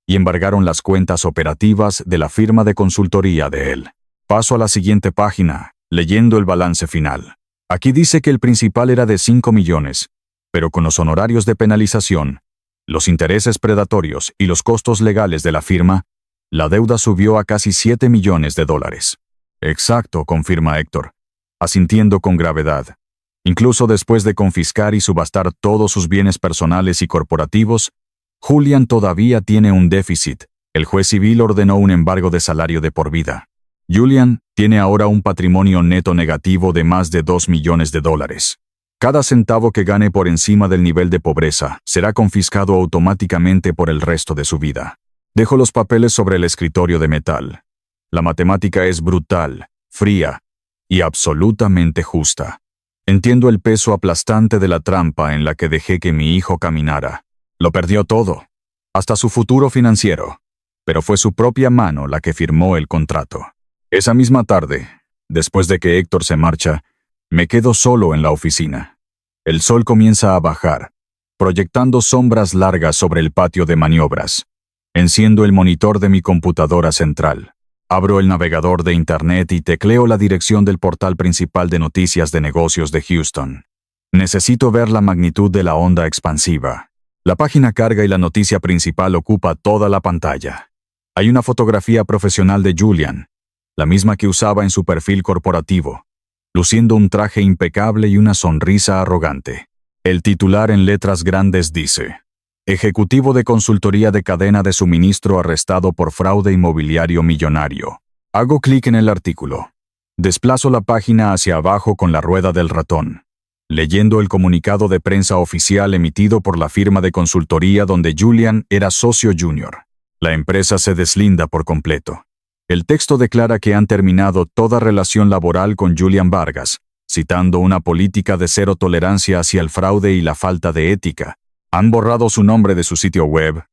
y embargaron las cuentas operativas de la firma de consultoría de él. Paso a la siguiente página, leyendo el balance final. Aquí dice que el principal era de 5 millones, pero con los honorarios de penalización, los intereses predatorios y los costos legales de la firma, la deuda subió a casi 7 millones de dólares. Exacto, confirma Héctor, asintiendo con gravedad. Incluso después de confiscar y subastar todos sus bienes personales y corporativos, Julian todavía tiene un déficit. El juez civil ordenó un embargo de salario de por vida. Julian tiene ahora un patrimonio neto negativo de más de 2 millones de dólares. Cada centavo que gane por encima del nivel de pobreza será confiscado automáticamente por el resto de su vida. Dejo los papeles sobre el escritorio de metal. La matemática es brutal, fría y absolutamente justa. Entiendo el peso aplastante de la trampa en la que dejé que mi hijo caminara. Lo perdió todo, hasta su futuro financiero, pero fue su propia mano la que firmó el contrato. Esa misma tarde, después de que Héctor se marcha, me quedo solo en la oficina. El sol comienza a bajar, proyectando sombras largas sobre el patio de maniobras. Enciendo el monitor de mi computadora central. Abro el navegador de Internet y tecleo la dirección del portal principal de noticias de negocios de Houston. Necesito ver la magnitud de la onda expansiva. La página carga y la noticia principal ocupa toda la pantalla. Hay una fotografía profesional de Julian, la misma que usaba en su perfil corporativo, luciendo un traje impecable y una sonrisa arrogante. El titular en letras grandes dice: Ejecutivo de consultoría de cadena de suministro arrestado por fraude inmobiliario millonario. Hago clic en el artículo. Desplazo la página hacia abajo con la rueda del ratón, leyendo el comunicado de prensa oficial emitido por la firma de consultoría donde Julian era socio junior. La empresa se deslinda por completo. El texto declara que han terminado toda relación laboral con Julian Vargas, citando una política de cero tolerancia hacia el fraude y la falta de ética. Han borrado su nombre de su sitio web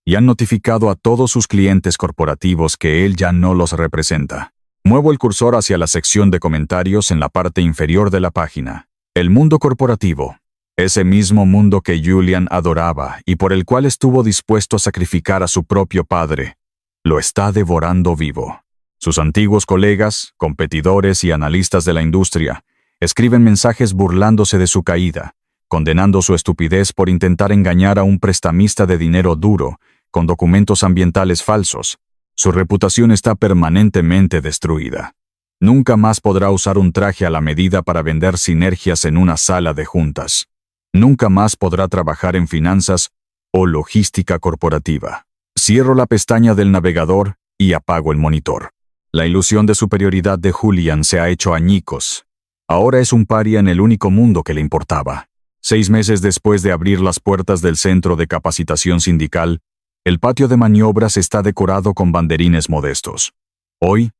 y han notificado a todos sus clientes corporativos que él ya no los representa. Muevo el cursor hacia la sección de comentarios en la parte inferior de la página. El mundo corporativo. Ese mismo mundo que Julian adoraba y por el cual estuvo dispuesto a sacrificar a su propio padre, lo está devorando vivo. Sus antiguos colegas, competidores y analistas de la industria escriben mensajes burlándose de su caída, condenando su estupidez por intentar engañar a un prestamista de dinero duro con documentos ambientales falsos. Su reputación está permanentemente destruida. Nunca más podrá usar un traje a la medida para vender sinergias en una sala de juntas. Nunca más podrá trabajar en finanzas o logística corporativa. Cierro la pestaña del navegador y apago el monitor. La ilusión de superioridad de Julian se ha hecho añicos. Ahora es un paria en el único mundo que le importaba. 6 meses después de abrir las puertas del centro de capacitación sindical, el patio de maniobras está decorado con banderines modestos. Hoy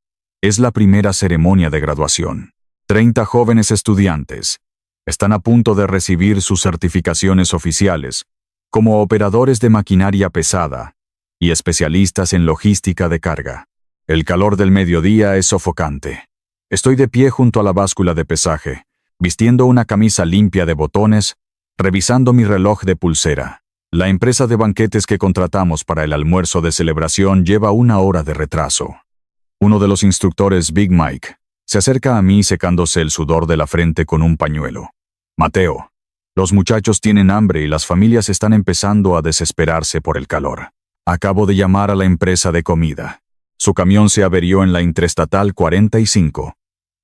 es la primera ceremonia de graduación. 30 jóvenes estudiantes están a punto de recibir sus certificaciones oficiales como operadores de maquinaria pesada y especialistas en logística de carga. El calor del mediodía es sofocante. Estoy de pie junto a la báscula de pesaje, vistiendo una camisa limpia de botones, revisando mi reloj de pulsera. La empresa de banquetes que contratamos para el almuerzo de celebración lleva 1 hora de retraso. Uno de los instructores, Big Mike, se acerca a mí secándose el sudor de la frente con un pañuelo. Mateo, los muchachos tienen hambre y las familias están empezando a desesperarse por el calor. Acabo de llamar a la empresa de comida. Su camión se averió en la Interestatal 45.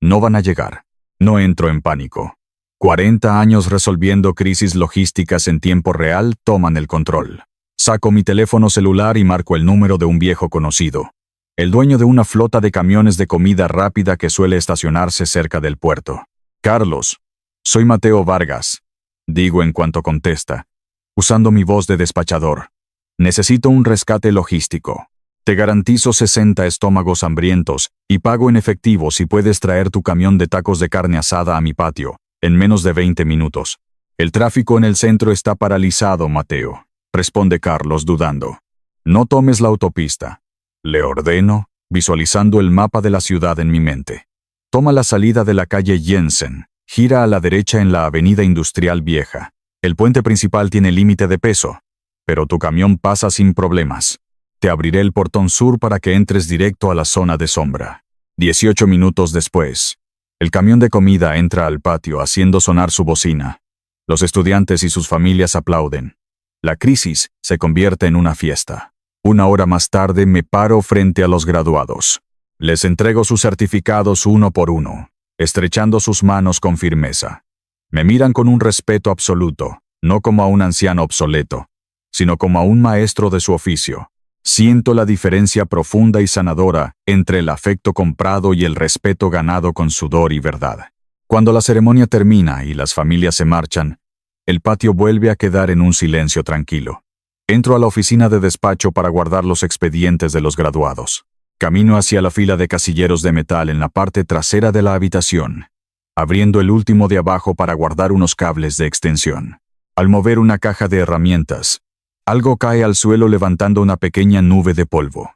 No van a llegar. No entro en pánico. 40 años resolviendo crisis logísticas en tiempo real toman el control. Saco mi teléfono celular y marco el número de un viejo conocido, el dueño de una flota de camiones de comida rápida que suele estacionarse cerca del puerto. Carlos, soy Mateo Vargas, digo en cuanto contesta, usando mi voz de despachador. Necesito un rescate logístico. Te garantizo 60 estómagos hambrientos y pago en efectivo si puedes traer tu camión de tacos de carne asada a mi patio, en menos de 20 minutos. El tráfico en el centro está paralizado, Mateo, responde Carlos dudando. No tomes la autopista. Le ordeno, visualizando el mapa de la ciudad en mi mente. Toma la salida de la calle Jensen, gira a la derecha en la avenida Industrial Vieja. El puente principal tiene límite de peso, pero tu camión pasa sin problemas. Te abriré el portón sur para que entres directo a la zona de sombra. 18 minutos después, el camión de comida entra al patio haciendo sonar su bocina. Los estudiantes y sus familias aplauden. La crisis se convierte en una fiesta. 1 hora más tarde me paro frente a los graduados. Les entrego sus certificados uno por uno, estrechando sus manos con firmeza. Me miran con un respeto absoluto, no como a un anciano obsoleto, sino como a un maestro de su oficio. Siento la diferencia profunda y sanadora entre el afecto comprado y el respeto ganado con sudor y verdad. Cuando la ceremonia termina y las familias se marchan, el patio vuelve a quedar en un silencio tranquilo. Entro a la oficina de despacho para guardar los expedientes de los graduados. Camino hacia la fila de casilleros de metal en la parte trasera de la habitación, abriendo el último de abajo para guardar unos cables de extensión. Al mover una caja de herramientas, algo cae al suelo levantando una pequeña nube de polvo.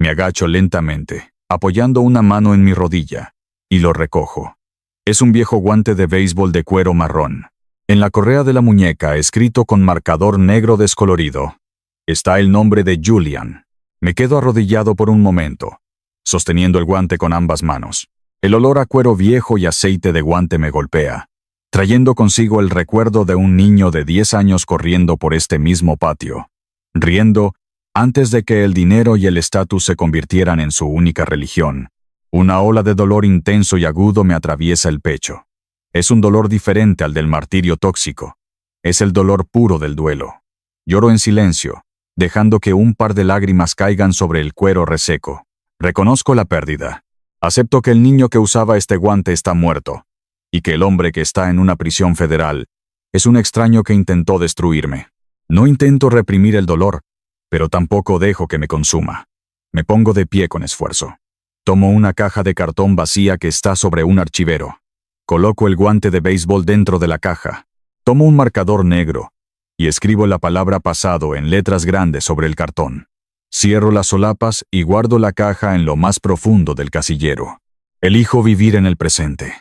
Me agacho lentamente, apoyando una mano en mi rodilla, y lo recojo. Es un viejo guante de béisbol de cuero marrón. En la correa de la muñeca, escrito con marcador negro descolorido, está el nombre de Julian. Me quedo arrodillado por un momento, sosteniendo el guante con ambas manos. El olor a cuero viejo y aceite de guante me golpea, trayendo consigo el recuerdo de un niño de 10 años corriendo por este mismo patio, riendo antes de que el dinero y el estatus se convirtieran en su única religión. Una ola de dolor intenso y agudo me atraviesa el pecho. Es un dolor diferente al del martirio tóxico. Es el dolor puro del duelo. Lloro en silencio, dejando que un par de lágrimas caigan sobre el cuero reseco. Reconozco la pérdida. Acepto que el niño que usaba este guante está muerto, y que el hombre que está en una prisión federal es un extraño que intentó destruirme. No intento reprimir el dolor, pero tampoco dejo que me consuma. Me pongo de pie con esfuerzo. Tomo una caja de cartón vacía que está sobre un archivero. Coloco el guante de béisbol dentro de la caja. Tomo un marcador negro y escribo la palabra pasado en letras grandes sobre el cartón. Cierro las solapas y guardo la caja en lo más profundo del casillero. Elijo vivir en el presente,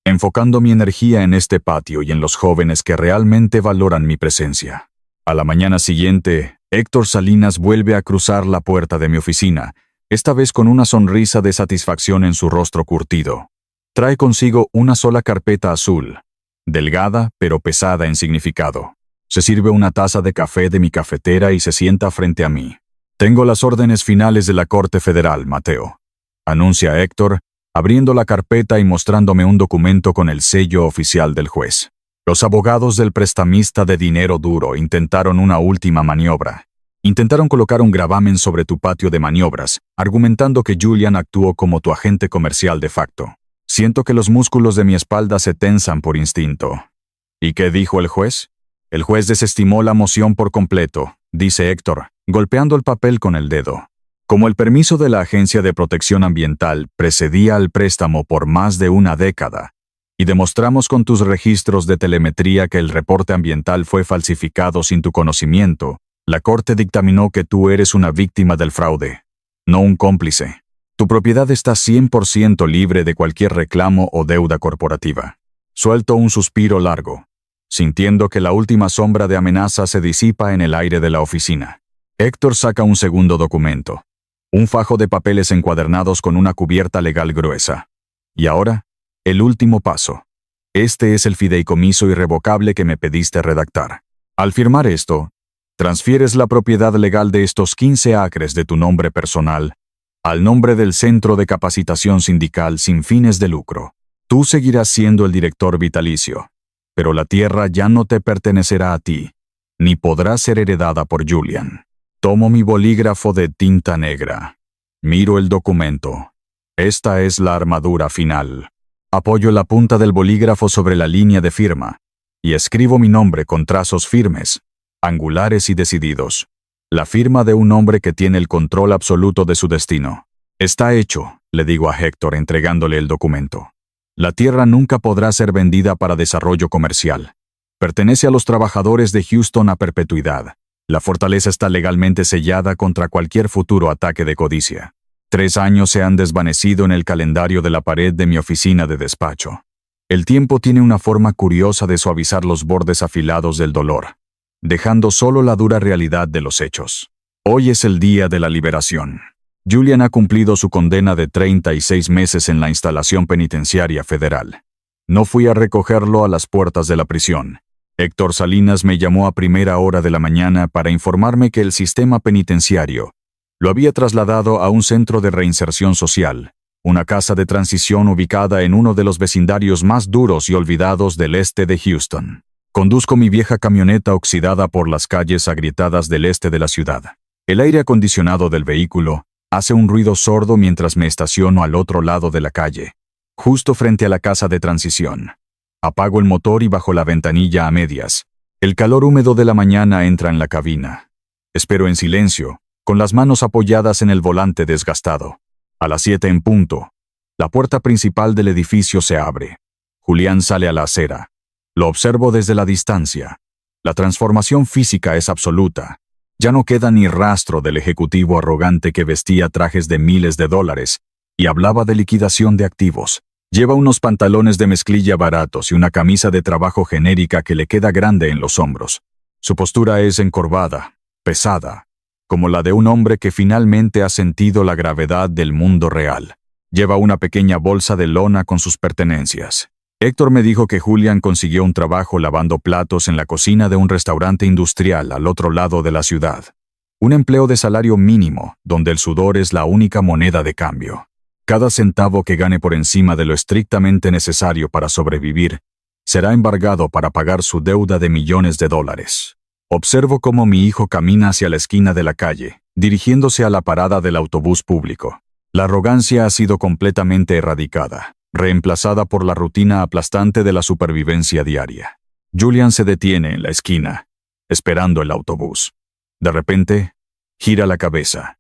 enfocando mi energía en este patio y en los jóvenes que realmente valoran mi presencia. A la mañana siguiente, Héctor Salinas vuelve a cruzar la puerta de mi oficina, esta vez con una sonrisa de satisfacción en su rostro curtido. Trae consigo una sola carpeta azul, delgada pero pesada en significado. Se sirve una taza de café de mi cafetera y se sienta frente a mí. «Tengo las órdenes finales de la Corte Federal, Mateo», anuncia Héctor, abriendo la carpeta y mostrándome un documento con el sello oficial del juez. Los abogados del prestamista de dinero duro intentaron una última maniobra. Intentaron colocar un gravamen sobre tu patio de maniobras, argumentando que Julian actuó como tu agente comercial de facto. Siento que los músculos de mi espalda se tensan por instinto. ¿Y qué dijo el juez? El juez desestimó la moción por completo, dice Héctor, golpeando el papel con el dedo. Como el permiso de la Agencia de Protección Ambiental precedía al préstamo por más de una década, y demostramos con tus registros de telemetría que el reporte ambiental fue falsificado sin tu conocimiento, la Corte dictaminó que tú eres una víctima del fraude, no un cómplice. Tu propiedad está 100% libre de cualquier reclamo o deuda corporativa. Suelto un suspiro largo, sintiendo que la última sombra de amenaza se disipa en el aire de la oficina. Héctor saca un segundo documento, un fajo de papeles encuadernados con una cubierta legal gruesa. Y ahora, el último paso. Este es el fideicomiso irrevocable que me pediste redactar. Al firmar esto, transfieres la propiedad legal de estos 15 acres de tu nombre personal al nombre del Centro de Capacitación Sindical sin fines de lucro. Tú seguirás siendo el director vitalicio, pero la tierra ya no te pertenecerá a ti, ni podrá ser heredada por Julian. Tomo mi bolígrafo de tinta negra. Miro el documento. Esta es la armadura final. Apoyo la punta del bolígrafo sobre la línea de firma y escribo mi nombre con trazos firmes, angulares y decididos. La firma de un hombre que tiene el control absoluto de su destino. Está hecho, le digo a Héctor entregándole el documento. La tierra nunca podrá ser vendida para desarrollo comercial. Pertenece a los trabajadores de Houston a perpetuidad. La fortaleza está legalmente sellada contra cualquier futuro ataque de codicia. 3 años se han desvanecido en el calendario de la pared de mi oficina de despacho. El tiempo tiene una forma curiosa de suavizar los bordes afilados del dolor, dejando solo la dura realidad de los hechos. Hoy es el día de la liberación. Julian ha cumplido su condena de 36 meses en la instalación penitenciaria federal. No fui a recogerlo a las puertas de la prisión. Héctor Salinas me llamó a primera hora de la mañana para informarme que el sistema penitenciario lo había trasladado a un centro de reinserción social, una casa de transición ubicada en uno de los vecindarios más duros y olvidados del este de Houston. Conduzco mi vieja camioneta oxidada por las calles agrietadas del este de la ciudad. El aire acondicionado del vehículo hace un ruido sordo mientras me estaciono al otro lado de la calle, justo frente a la casa de transición. Apago el motor y bajo la ventanilla a medias. El calor húmedo de la mañana entra en la cabina. Espero en silencio, con las manos apoyadas en el volante desgastado. A las 7 en punto, la puerta principal del edificio se abre. Julián sale a la acera. Lo observo desde la distancia. La transformación física es absoluta. Ya no queda ni rastro del ejecutivo arrogante que vestía trajes de miles de dólares y hablaba de liquidación de activos. Lleva unos pantalones de mezclilla baratos y una camisa de trabajo genérica que le queda grande en los hombros. Su postura es encorvada, pesada, como la de un hombre que finalmente ha sentido la gravedad del mundo real. Lleva una pequeña bolsa de lona con sus pertenencias. Héctor me dijo que Julian consiguió un trabajo lavando platos en la cocina de un restaurante industrial al otro lado de la ciudad. Un empleo de salario mínimo, donde el sudor es la única moneda de cambio. Cada centavo que gane por encima de lo estrictamente necesario para sobrevivir será embargado para pagar su deuda de millones de dólares. Observo cómo mi hijo camina hacia la esquina de la calle, dirigiéndose a la parada del autobús público. La arrogancia ha sido completamente erradicada, reemplazada por la rutina aplastante de la supervivencia diaria. Julian se detiene en la esquina, esperando el autobús. De repente, gira la cabeza.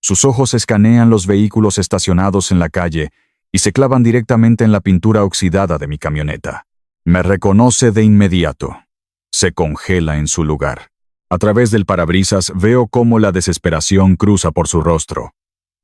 Sus ojos escanean los vehículos estacionados en la calle y se clavan directamente en la pintura oxidada de mi camioneta. Me reconoce de inmediato. Se congela en su lugar. A través del parabrisas veo cómo la desesperación cruza por su rostro.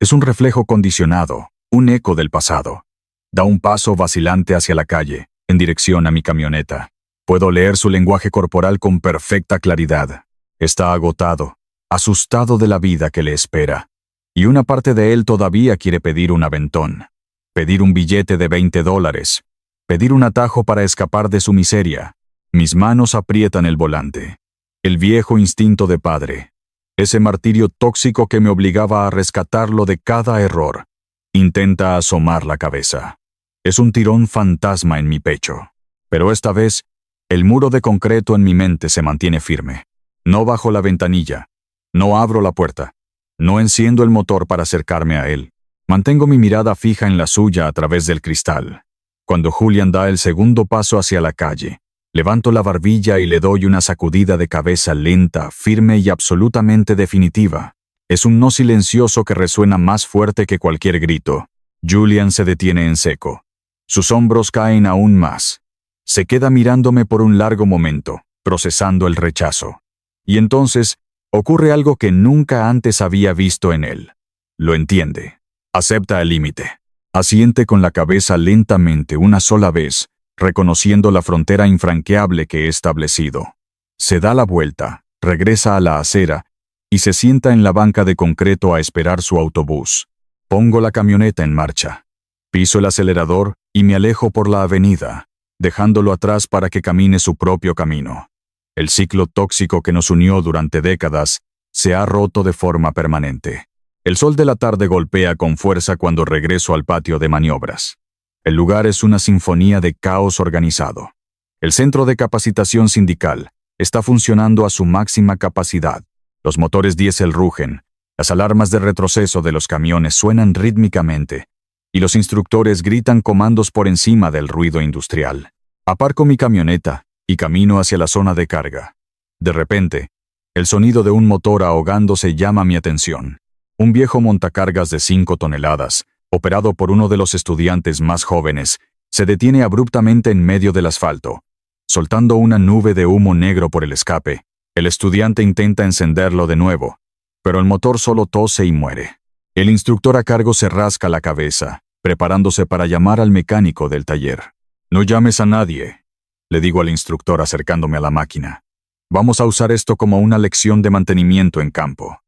Es un reflejo condicionado, un eco del pasado. Da un paso vacilante hacia la calle, en dirección a mi camioneta. Puedo leer su lenguaje corporal con perfecta claridad. Está agotado, asustado de la vida que le espera. Y una parte de él todavía quiere pedir un aventón. Pedir un billete de $20. Pedir un atajo para escapar de su miseria. Mis manos aprietan el volante. El viejo instinto de padre. Ese martirio tóxico que me obligaba a rescatarlo de cada error. Intenta asomar la cabeza. Es un tirón fantasma en mi pecho. Pero esta vez, el muro de concreto en mi mente se mantiene firme. No bajo la ventanilla. No abro la puerta. No enciendo el motor para acercarme a él. Mantengo mi mirada fija en la suya a través del cristal. Cuando Julian da el segundo paso hacia la calle, levanto la barbilla y le doy una sacudida de cabeza lenta, firme y absolutamente definitiva. Es un no silencioso que resuena más fuerte que cualquier grito. Julian se detiene en seco. Sus hombros caen aún más. Se queda mirándome por un largo momento, procesando el rechazo. Y entonces, ocurre algo que nunca antes había visto en él. Lo entiende. Acepta el límite. Asiente con la cabeza lentamente una sola vez, reconociendo la frontera infranqueable que he establecido. Se da la vuelta, regresa a la acera y se sienta en la banca de concreto a esperar su autobús. Pongo la camioneta en marcha. Piso el acelerador y me alejo por la avenida, dejándolo atrás para que camine su propio camino. El ciclo tóxico que nos unió durante décadas se ha roto de forma permanente. El sol de la tarde golpea con fuerza cuando regreso al patio de maniobras. El lugar es una sinfonía de caos organizado. El centro de capacitación sindical está funcionando a su máxima capacidad. Los motores diésel rugen, las alarmas de retroceso de los camiones suenan rítmicamente, y los instructores gritan comandos por encima del ruido industrial. Aparco mi camioneta y camino hacia la zona de carga. De repente, el sonido de un motor ahogándose llama mi atención. Un viejo montacargas de 5 toneladas, operado por uno de los estudiantes más jóvenes, se detiene abruptamente en medio del asfalto. Soltando una nube de humo negro por el escape, el estudiante intenta encenderlo de nuevo, pero el motor solo tose y muere. El instructor a cargo se rasca la cabeza, preparándose para llamar al mecánico del taller. «No llames a nadie», le digo al instructor acercándome a la máquina. «Vamos a usar esto como una lección de mantenimiento en campo».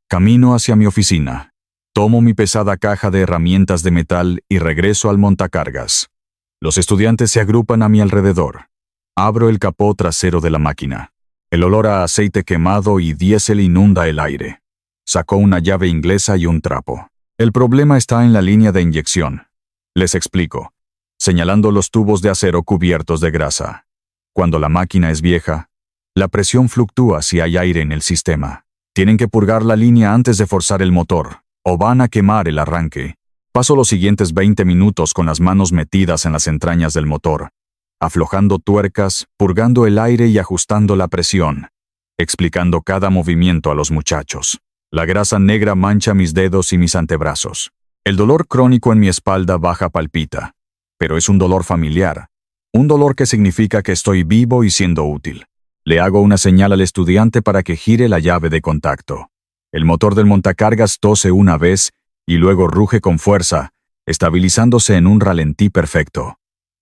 Camino hacia mi oficina. Tomo mi pesada caja de herramientas de metal y regreso al montacargas. Los estudiantes se agrupan a mi alrededor. Abro el capó trasero de la máquina. El olor a aceite quemado y diésel inunda el aire. Saco una llave inglesa y un trapo. El problema está en la línea de inyección. Les explico, señalando los tubos de acero cubiertos de grasa. Cuando la máquina es vieja, la presión fluctúa si hay aire en el sistema. Tienen que purgar la línea antes de forzar el motor, o van a quemar el arranque. Paso los siguientes 20 minutos con las manos metidas en las entrañas del motor, aflojando tuercas, purgando el aire y ajustando la presión, explicando cada movimiento a los muchachos. La grasa negra mancha mis dedos y mis antebrazos. El dolor crónico en mi espalda baja palpita, pero es un dolor familiar, un dolor que significa que estoy vivo y siendo útil. Le hago una señal al estudiante para que gire la llave de contacto. El motor del montacargas tose una vez y luego ruge con fuerza, estabilizándose en un ralentí perfecto.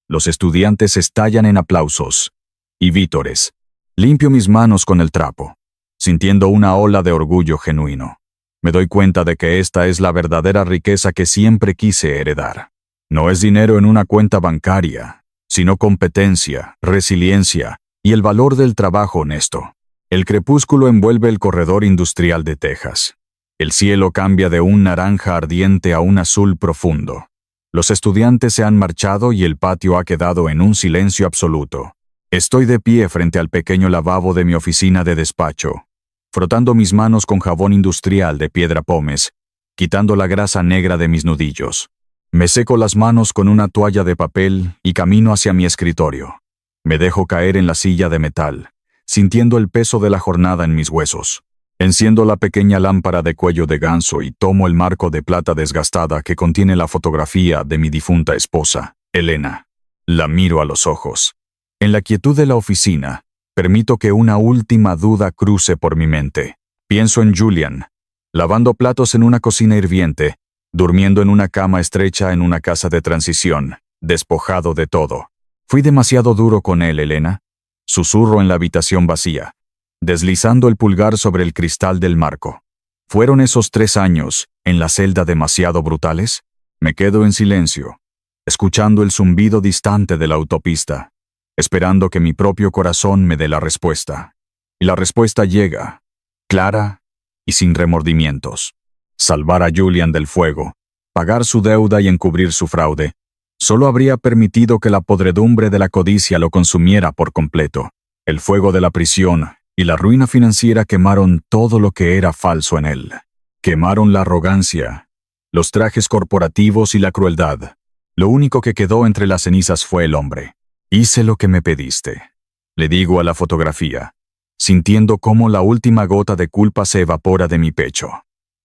Los estudiantes estallan en aplausos y vítores. Limpio mis manos con el trapo, sintiendo una ola de orgullo genuino. Me doy cuenta de que esta es la verdadera riqueza que siempre quise heredar. No es dinero en una cuenta bancaria, sino competencia, resiliencia y el valor del trabajo honesto. El crepúsculo envuelve el corredor industrial de Texas. El cielo cambia de un naranja ardiente a un azul profundo. Los estudiantes se han marchado y el patio ha quedado en un silencio absoluto. Estoy de pie frente al pequeño lavabo de mi oficina de despacho, frotando mis manos con jabón industrial de piedra pómez, quitando la grasa negra de mis nudillos. Me seco las manos con una toalla de papel y camino hacia mi escritorio. Me dejo caer en la silla de metal, sintiendo el peso de la jornada en mis huesos. Enciendo la pequeña lámpara de cuello de ganso y tomo el marco de plata desgastada que contiene la fotografía de mi difunta esposa, Elena. La miro a los ojos. En la quietud de la oficina, permito que una última duda cruce por mi mente. Pienso en Julian, lavando platos en una cocina hirviente, durmiendo en una cama estrecha en una casa de transición, despojado de todo. ¿Fui demasiado duro con él, Elena? Susurro en la habitación vacía, deslizando el pulgar sobre el cristal del marco. ¿Fueron esos 3 años, en la celda, demasiado brutales? Me quedo en silencio, escuchando el zumbido distante de la autopista, esperando que mi propio corazón me dé la respuesta. Y la respuesta llega, clara y sin remordimientos. Salvar a Julian del fuego, pagar su deuda y encubrir su fraude, solo habría permitido que la podredumbre de la codicia lo consumiera por completo. El fuego de la prisión y la ruina financiera quemaron todo lo que era falso en él. Quemaron la arrogancia, los trajes corporativos y la crueldad. Lo único que quedó entre las cenizas fue el hombre. Hice lo que me pediste, le digo a la fotografía, sintiendo cómo la última gota de culpa se evapora de mi pecho.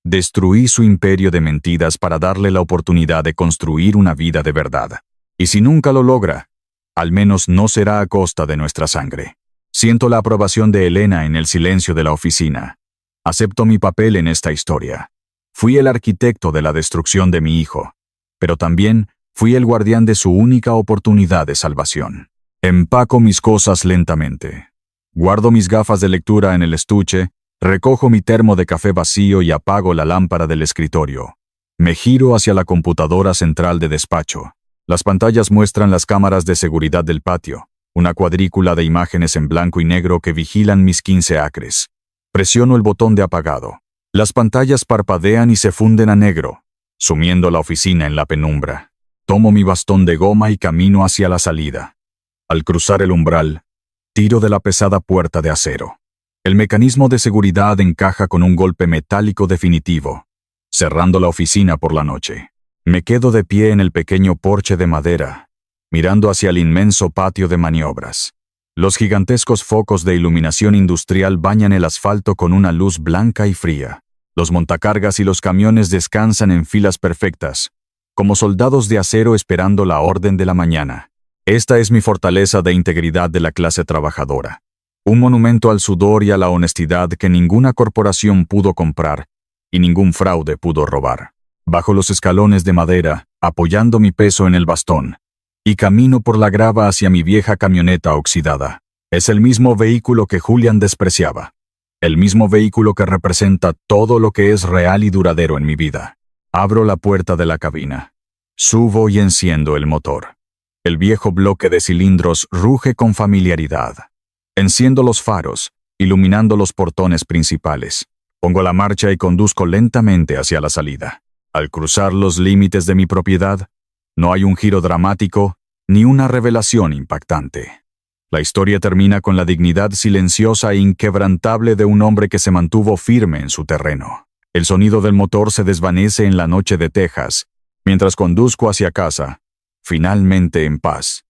Destruí su imperio de mentiras para darle la oportunidad de construir una vida de verdad. Y si nunca lo logra, al menos no será a costa de nuestra sangre. Siento la aprobación de Elena en el silencio de la oficina. Acepto mi papel en esta historia. Fui el arquitecto de la destrucción de mi hijo, pero también fui el guardián de su única oportunidad de salvación. Empaco mis cosas lentamente. Guardo mis gafas de lectura en el estuche, recojo mi termo de café vacío y apago la lámpara del escritorio. Me giro hacia la computadora central de despacho. Las pantallas muestran las cámaras de seguridad del patio, una cuadrícula de imágenes en blanco y negro que vigilan mis 15 acres. Presiono el botón de apagado. Las pantallas parpadean y se funden a negro, sumiendo la oficina en la penumbra. Tomo mi bastón de goma y camino hacia la salida. Al cruzar el umbral, tiro de la pesada puerta de acero. El mecanismo de seguridad encaja con un golpe metálico definitivo, cerrando la oficina por la noche. Me quedo de pie en el pequeño porche de madera, mirando hacia el inmenso patio de maniobras. Los gigantescos focos de iluminación industrial bañan el asfalto con una luz blanca y fría. Los montacargas y los camiones descansan en filas perfectas, como soldados de acero esperando la orden de la mañana. Esta es mi fortaleza de integridad de la clase trabajadora. Un monumento al sudor y a la honestidad que ninguna corporación pudo comprar y ningún fraude pudo robar. Bajo los escalones de madera, apoyando mi peso en el bastón, y camino por la grava hacia mi vieja camioneta oxidada. Es el mismo vehículo que Julian despreciaba. El mismo vehículo que representa todo lo que es real y duradero en mi vida. Abro la puerta de la cabina. Subo y enciendo el motor. El viejo bloque de cilindros ruge con familiaridad. Enciendo los faros, iluminando los portones principales. Pongo la marcha y conduzco lentamente hacia la salida. Al cruzar los límites de mi propiedad, no hay un giro dramático ni una revelación impactante. La historia termina con la dignidad silenciosa e inquebrantable de un hombre que se mantuvo firme en su terreno. El sonido del motor se desvanece en la noche de Texas, mientras conduzco hacia casa, finalmente en paz.